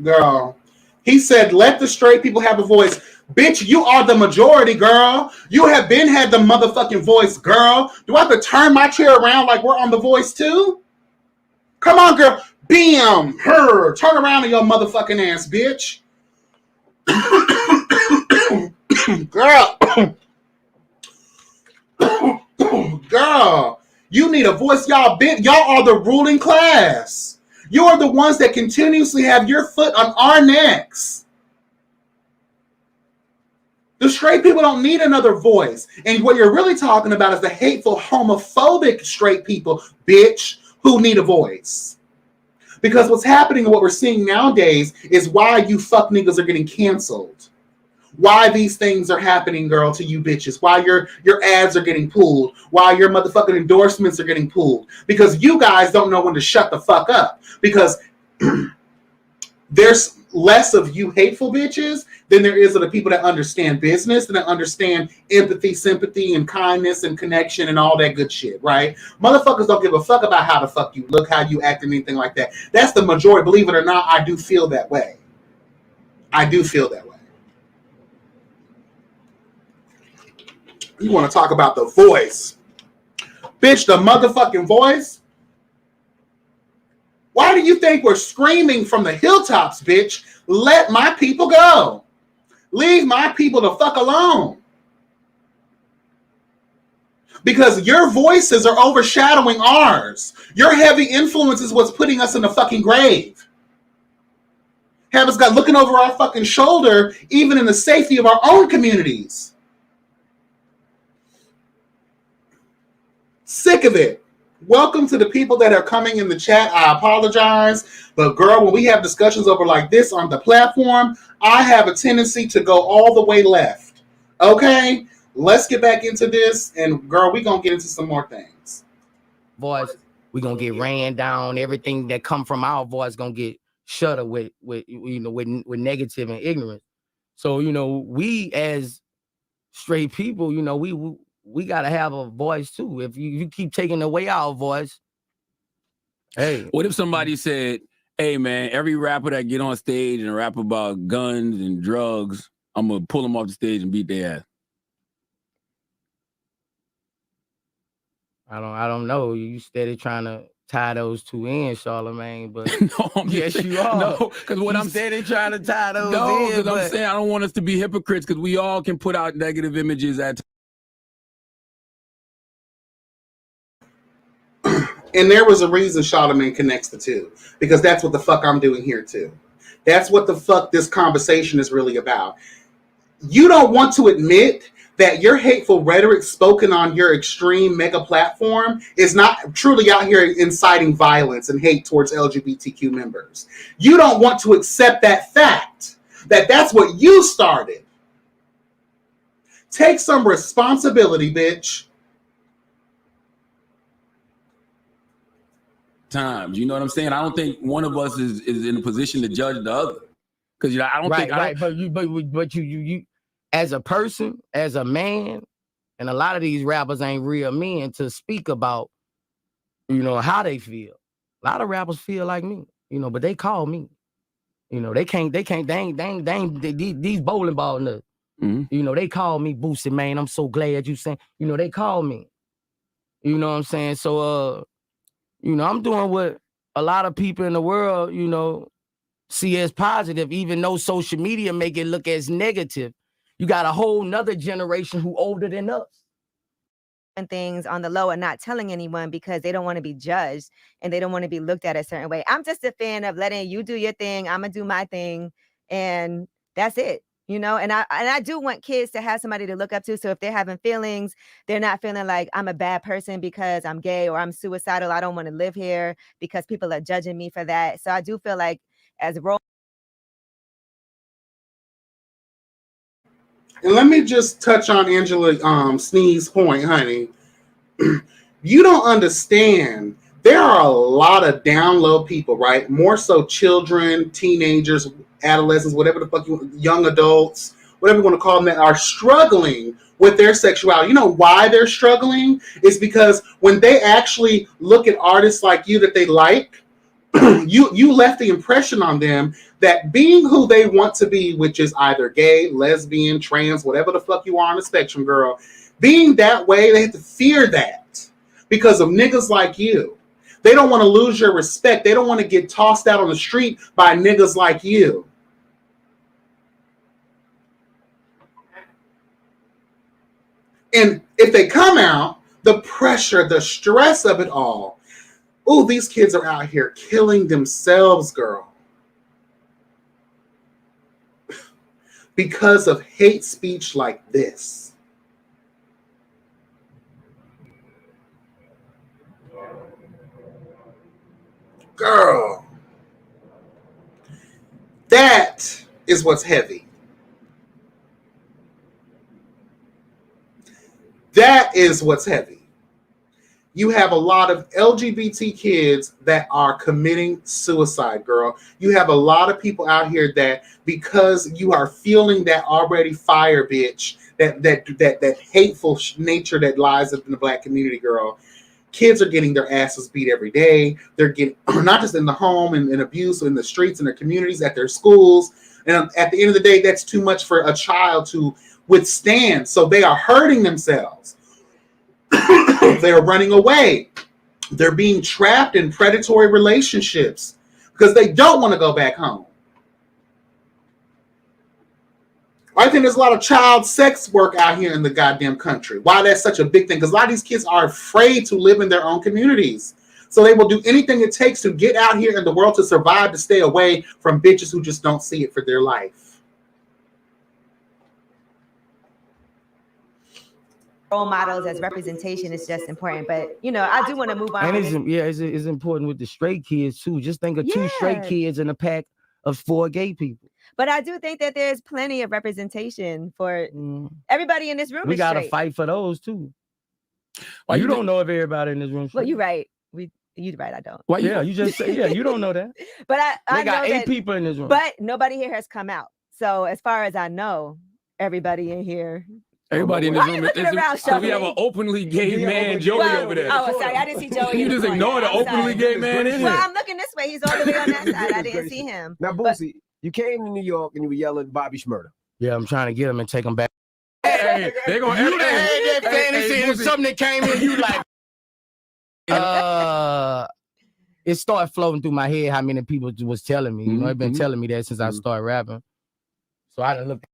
Girl, he said, let the straight people have a voice. Bitch, you are the majority, girl. You have been had the motherfucking voice, girl. Do I have to turn my chair around like we're on The Voice too? Come on, girl. Bam! Her. Turn around in your motherfucking ass, bitch. Girl. Girl. You need a voice. Y'all are the ruling class. You are the ones that continuously have your foot on our necks. The straight people don't need another voice. And what you're really talking about is the hateful, homophobic straight people, bitch, who need a voice. Because what's happening and what we're seeing nowadays is why you fuck niggas are getting canceled. Why these things are happening, girl, to you bitches. Why your ads are getting pulled. Why your motherfucking endorsements are getting pulled. Because you guys don't know when to shut the fuck up. Because there's less of you hateful bitches than there is of the people that understand business and that understand empathy, sympathy, and kindness and connection and all that good shit, right? Motherfuckers don't give a fuck about how the fuck you look, how you act, and anything like that. That's the majority. Believe it or not, I do feel that way. I do feel that way. You want to talk about the voice. Bitch, the motherfucking voice? Why do you think we're screaming from the hilltops, bitch? Let my people go. Leave my people the fuck alone. Because your voices are overshadowing ours. Your heavy influence is what's putting us in the fucking grave. Have us got looking over our fucking shoulder, even in the safety of our own communities. Sick of it. Welcome to the people that are coming in the chat. I apologize. But girl, when we have discussions over like this on the platform, I have a tendency to go all the way left. Okay? Let's get back into this. And girl, we're going to get into some more things. Voice, we're going to get ran down. Everything that come from our voice going to get shuttered with negative and ignorance. So, we as straight people, we got to have a voice too. If you keep taking away our voice, hey. What if somebody said, hey man, every rapper that get on stage and rap about guns and drugs, I'm going to pull them off the stage and beat their ass? I don't know. You steady trying to tie those two in, Charlamagne, but no, yes, you are. No, because what I'm steady trying to tie those in. No, because I'm saying I don't want us to be hypocrites, because we all can put out negative images at. And there was a reason Charlamagne connects the two, because that's what the fuck I'm doing here too. That's what the fuck this conversation is really about. You don't want to admit that your hateful rhetoric spoken on your extreme mega platform is not truly out here inciting violence and hate towards LGBTQ members. You don't want to accept that fact, that that's what you started. Take some responsibility, bitch. Times, you know what I'm saying? I don't think one of us is in a position to judge the other, because I don't think right. But you as a person, as a man, and a lot of these rappers ain't real men to speak about, how they feel. A lot of rappers feel like me, but they call me. They ain't these bowling ball nuts. Mm-hmm. They call me Boosie, man. I'm so glad you saying, they call me. You know what I'm saying? So I'm doing what a lot of people in the world, see as positive, even though social media make it look as negative. You got a whole nother generation who older than us. And things on the low and not telling anyone because they don't want to be judged and they don't want to be looked at a certain way. I'm just a fan of letting you do your thing. I'm gonna do my thing, and that's it. And I do want kids to have somebody to look up to. So if they're having feelings, they're not feeling like I'm a bad person because I'm gay or I'm suicidal. I don't want to live here because people are judging me for that. So I do feel like as role. And let me just touch on Angela Snee's point, honey. You don't understand. There are a lot of down low people, right? More so children, teenagers, adolescents, whatever the fuck young adults, whatever you want to call them, that are struggling with their sexuality. You know why they're struggling? It's because when they actually look at artists like you that they like, you left the impression on them that being who they want to be, which is either gay, lesbian, trans, whatever the fuck you are on the spectrum, girl, being that way, they have to fear that because of niggas like you. They don't want to lose your respect. They don't want to get tossed out on the street by niggas like you. And if they come out, the pressure, the stress of it all, oh, these kids are out here killing themselves, girl. Because of hate speech like this. Girl. That is what's heavy. That is what's heavy. You have a lot of LGBT kids that are committing suicide, girl. You have a lot of people out here that because you are feeling that already fire, bitch, that hateful nature that lies in the Black community, girl. Kids are getting their asses beat every day. They're getting, not just in the home and in abuse, in the streets, in their communities, at their schools. And at the end of the day, that's too much for a child to withstand. So they are hurting themselves. They're running away. They're being trapped in predatory relationships because they don't want to go back home. I think there's a lot of child sex work out here in the goddamn country. Why that's such a big thing? Because a lot of these kids are afraid to live in their own communities. So they will do anything it takes to get out here in the world to survive, to stay away from bitches who just don't see it for their life. Role models as representation is just important, but I do want to move on. And it's important with the straight kids too. Just think of 2 straight kids in a pack of 4 gay people. But I do think that there's plenty of representation for everybody in this room. We got to fight for those too. Well, you don't know if everybody in this room. Well, you're right. You're right. I don't. Well, you just say you don't know that. But I got know 8 people in this room. But nobody here has come out. So as far as I know, everybody in here. Everybody in this room. So we have an openly gay man, Joey, over there. Oh, sorry, I didn't see Joey. You just ignore the openly gay man in here. Well, I'm looking this way. He's all the way on that side. I didn't see him. Now, Boosie, you came to New York and you were yelling Bobby Shmurda. Yeah, I'm trying to get him and take him back. Hey, they're going to had that fantasy and something that came in, you like. It started floating through my head how many people was telling me. They've been telling me that since I started rapping. So I done looked.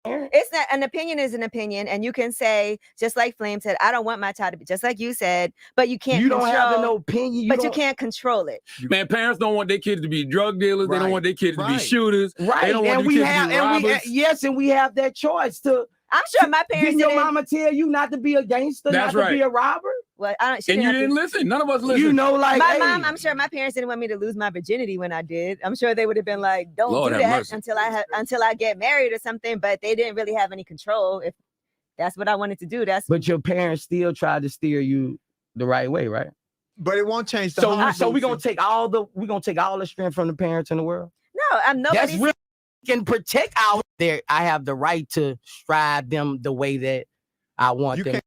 It's not an opinion is an opinion, and you can say, just like Flame said, I don't want my child to be just like you said, but you can't. You don't have no opinion, but you can't control it. Man, parents don't want their kids to be drug dealers. Right. They don't want their kids to be shooters. Right. They don't want their kids to be robbers. And we have that choice to. I'm sure my parents. Didn't your mama tell you not to be a gangster, not to be a robber? Well, and you didn't listen. None of us listened. Like my mom. I'm sure my parents didn't want me to lose my virginity when I did. I'm sure they would have been like, "Don't do that until I get married or something." But they didn't really have any control. If that's what I wanted to do, But your parents still tried to steer you the right way, right? But it won't change the. So we're gonna take all the strength from the parents in the world. No, I'm nobody. That's really can protect our. There, I have the right to strive them the way that I want them.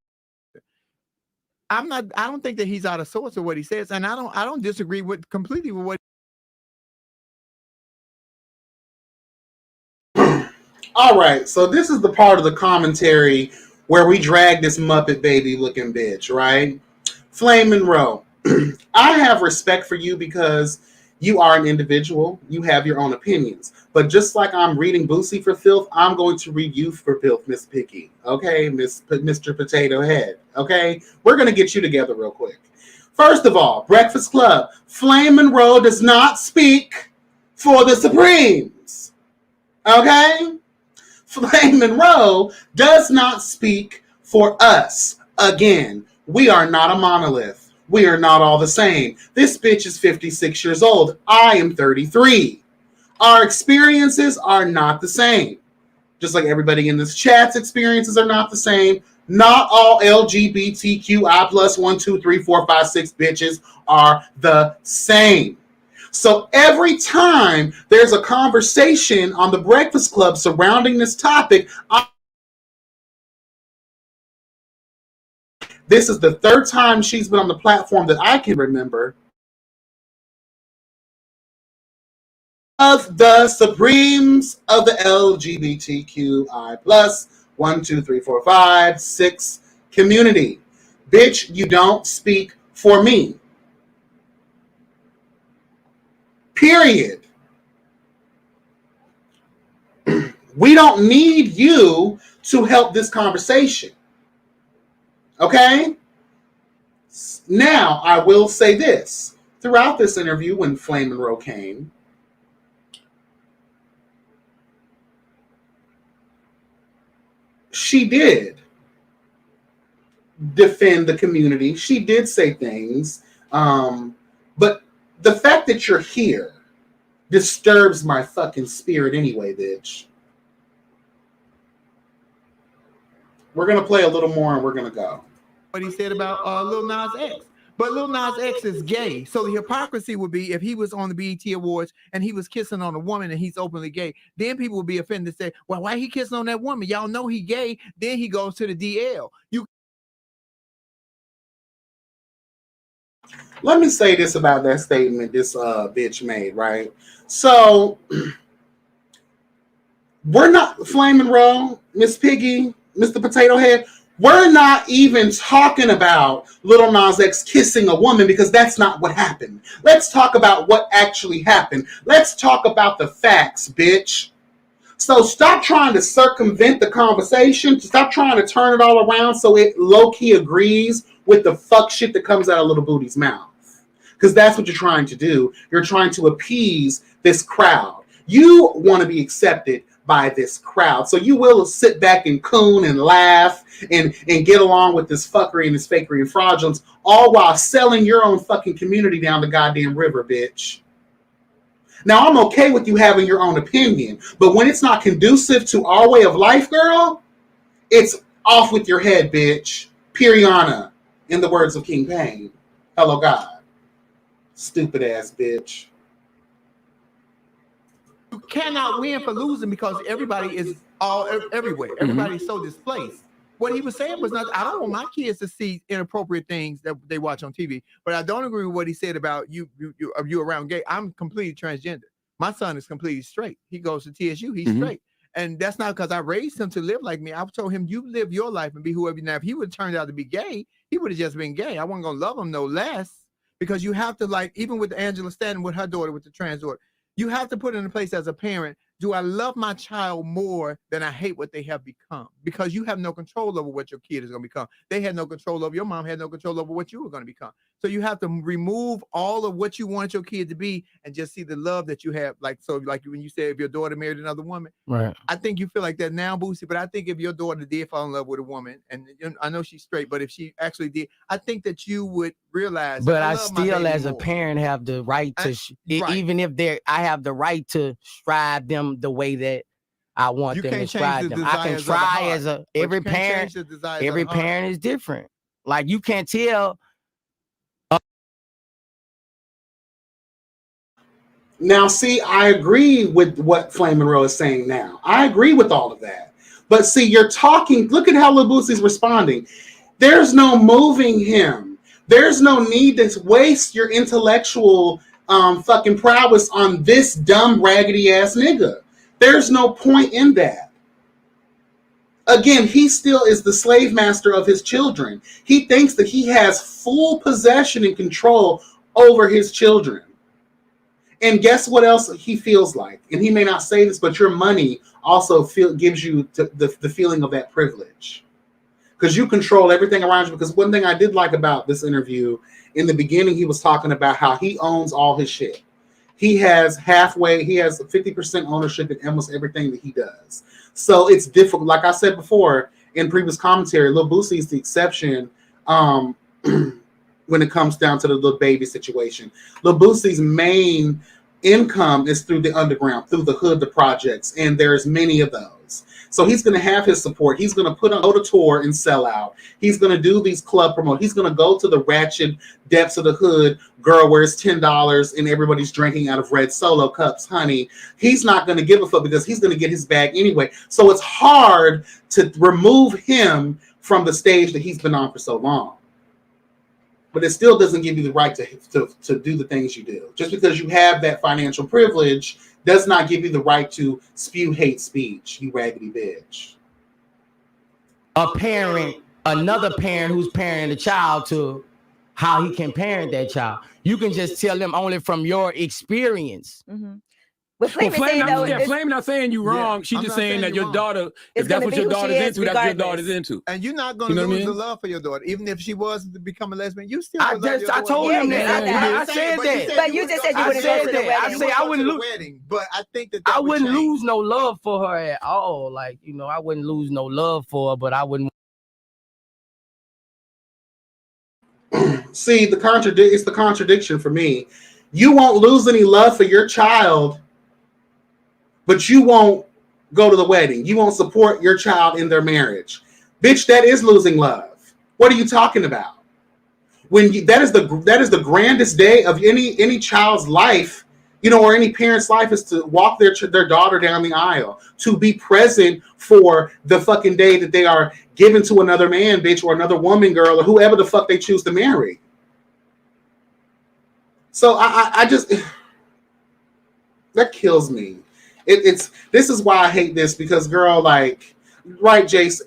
I don't think that he's out of sorts of what he says, and I don't disagree completely with what. All right, so this is the part of the commentary where we drag this Muppet baby looking bitch, right? Flame Monroe. I have respect for you because you are an individual. You have your own opinions. But just like I'm reading Boosie for filth, I'm going to read you for filth, Miss Picky. Okay, Mr. Potato Head. Okay, we're going to get you together real quick. First of all, Breakfast Club. Flame Monroe does not speak for the Supremes. Okay? Flame Monroe does not speak for us. Again, we are not a monolith. We are not all the same. This bitch is 56 years old. I am 33. Our experiences are not the same. Just like everybody in this chat's experiences are not the same. Not all LGBTQI plus 1, 2, 3, 4, 5, 6 bitches are the same. So every time there's a conversation on the Breakfast Club surrounding this topic, this is the third time she's been on the platform that I can remember. Of the Supremes of the LGBTQI plus 1, 2, 3, 4, 5, 6 community. Bitch, you don't speak for me. Period. We don't need you to help this conversation. Okay? Now, I will say this. Throughout this interview, when Flame Monroe came, she did defend the community. She did say things. But the fact that you're here disturbs my fucking spirit anyway, bitch. We're going to play a little more and we're going to go. What he said about Lil Nas X. But Lil Nas X is gay. So the hypocrisy would be if he was on the BET Awards and he was kissing on a woman and he's openly gay, then people would be offended and say, well, why he kissing on that woman? Y'all know he gay. Then he goes to the DL. Let me say this about that statement this bitch made, right? So, we're not, Flame Monroe, Miss Piggy, Mr. Potato Head, we're not even talking about Lil Nas X kissing a woman because that's not what happened. Let's talk about what actually happened. Let's talk about the facts, bitch. So stop trying to circumvent the conversation. Stop trying to turn it all around so it low-key agrees with the fuck shit that comes out of Little Booty's mouth. Because that's what you're trying to do. You're trying to appease this crowd. You want to be accepted by this crowd. So you will sit back and coon and laugh and get along with this fuckery and this fakery and fraudulence, all while selling your own fucking community down the goddamn river, bitch. Now, I'm okay with you having your own opinion, but when it's not conducive to our way of life, girl, it's off with your head, bitch. Piriana, in the words of King Payne. Hello, God. Stupid ass bitch. You cannot win for losing because everybody is all everywhere. Everybody's so displaced. What he was saying was not, I don't want my kids to see inappropriate things that they watch on TV, but I don't agree with what he said about you around gay. I'm completely transgender. My son is completely straight. He goes to TSU. He's straight. And that's not because I raised him to live like me. I've told him, you live your life and be whoever you. Now, if he would have turned out to be gay, he would have just been gay. I wasn't going to love him no less, because you have to, like, even with Angela Stanton, with her daughter, with the trans daughter, you have to put in a place as a parent, do I love my child more than I hate what they have become? Because you have no control over what your kid is going to become. They had no control over, your mom had no control over what you were going to become. So you have to remove all of what you want your kid to be and just see the love that you have. Like, so like when you said, if your daughter married another woman, right? I think you feel like that now, Boosie, but I think if your daughter did fall in love with a woman, and I know she's straight, but if she actually did, I think that you would realize. But I still, as a parent, have the right to, even if I have the right to strive them the way that I want them to strive them. I can try as every parent is different. Like, you can't tell. Now, see, I agree with what Flame Monroe is saying now. I agree with all of that. But see, you're talking, look at how Lil Boosie's responding. There's no moving him. There's no need to waste your intellectual fucking prowess on this dumb, raggedy ass nigga. There's no point in that. Again, he still is the slave master of his children. He thinks that he has full possession and control over his children. And guess what else he feels like? And he may not say this, but your money also gives you the feeling of that privilege. Because you control everything around you. Because one thing I did like about this interview, in the beginning, he was talking about how he owns all his shit. He has 50% ownership in almost everything that he does. So it's difficult. Like I said before in previous commentary, Lil Boosie is the exception when it comes down to the Lil Baby situation. Lil Boosie's main income is through the underground, through the hood, the projects, and there's many of those. So he's going to have his support. He's going to go to tour and sell out. He's going to do these club promote. He's going to go to the ratchet depths of the hood, girl, where it's $10 and everybody's drinking out of red Solo cups, honey. He's not going to give a fuck because he's going to get his bag anyway. So it's hard to remove him from the stage that he's been on for so long. But it still doesn't give you the right to do the things you do. Just because you have that financial privilege does not give you the right to spew hate speech, you raggedy bitch. Another parent who's parenting the child to how he can parent that child. You can just tell them only from your experience. Mm-hmm. But Flame Flame not saying you wrong. She's just saying that your daughter, if that's what your daughter's into, that's what your daughter's into. And you're not going to lose the love for your daughter, even if she was to become a lesbian. You still. I told him that. I said that. But you just said you wouldn't go to the wedding. I said I wouldn't lose. But I think that I wouldn't lose no love for her at all. Like, you know, I wouldn't lose no love for her, but I wouldn't. See, it's the contradiction for me. You won't lose any love for your child, but you won't go to the wedding. You won't support your child in their marriage. Bitch, that is losing love. What are you talking about? That is the grandest day of any child's life, you know, or any parent's life, is to walk their daughter down the aisle, to be present for the fucking day that they are given to another man, bitch, or another woman, girl, or whoever the fuck they choose to marry. So I just, that kills me. This is why I hate this, because girl, like, right, Jace,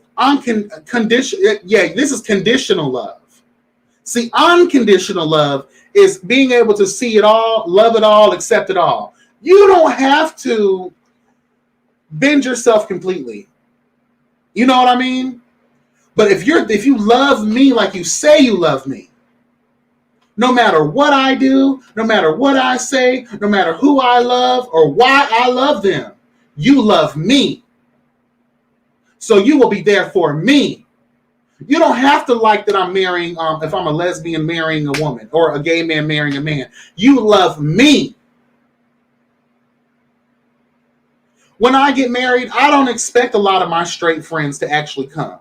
this is conditional love. See, unconditional love is being able to see it all, love it all, accept it all. You don't have to bend yourself completely. You know what I mean? But if you love me like you say you love me, no matter what I do, no matter what I say, no matter who I love or why I love them, you love me. So you will be there for me. You don't have to like that I'm marrying, if I'm a lesbian marrying a woman or a gay man marrying a man. You love me. When I get married, I don't expect a lot of my straight friends to actually come.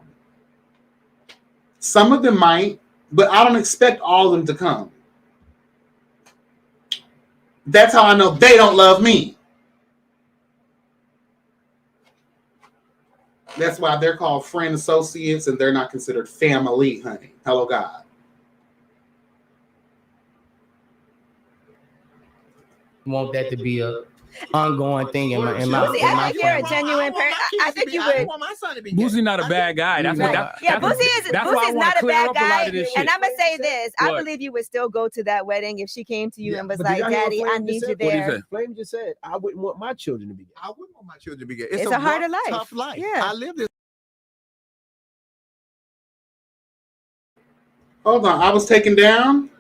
Some of them might, but I don't expect all of them to come. That's how I know they don't love me. That's why they're called friend associates and they're not considered family, honey. Hello, God. Want that to be a ongoing thing in my Boosie, I think you're a genuine person. I think you would. I want my son to be gay. Boosie's not a bad guy. Boosie's not a bad guy. And I'm gonna say this: I believe you would still go to that wedding if she came to you and was like, "Daddy, I need you there." Flame just said, "I wouldn't want my children to be gay." I wouldn't want my children to be gay. It's a harder life. Tough life. Yeah. I lived this. Hold on, I was taken down.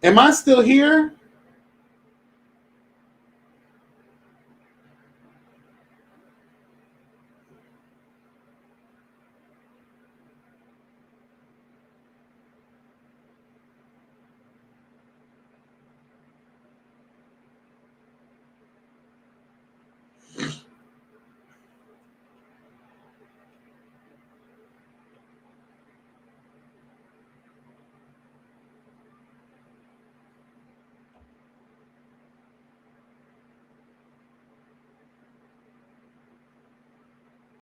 Am I still here?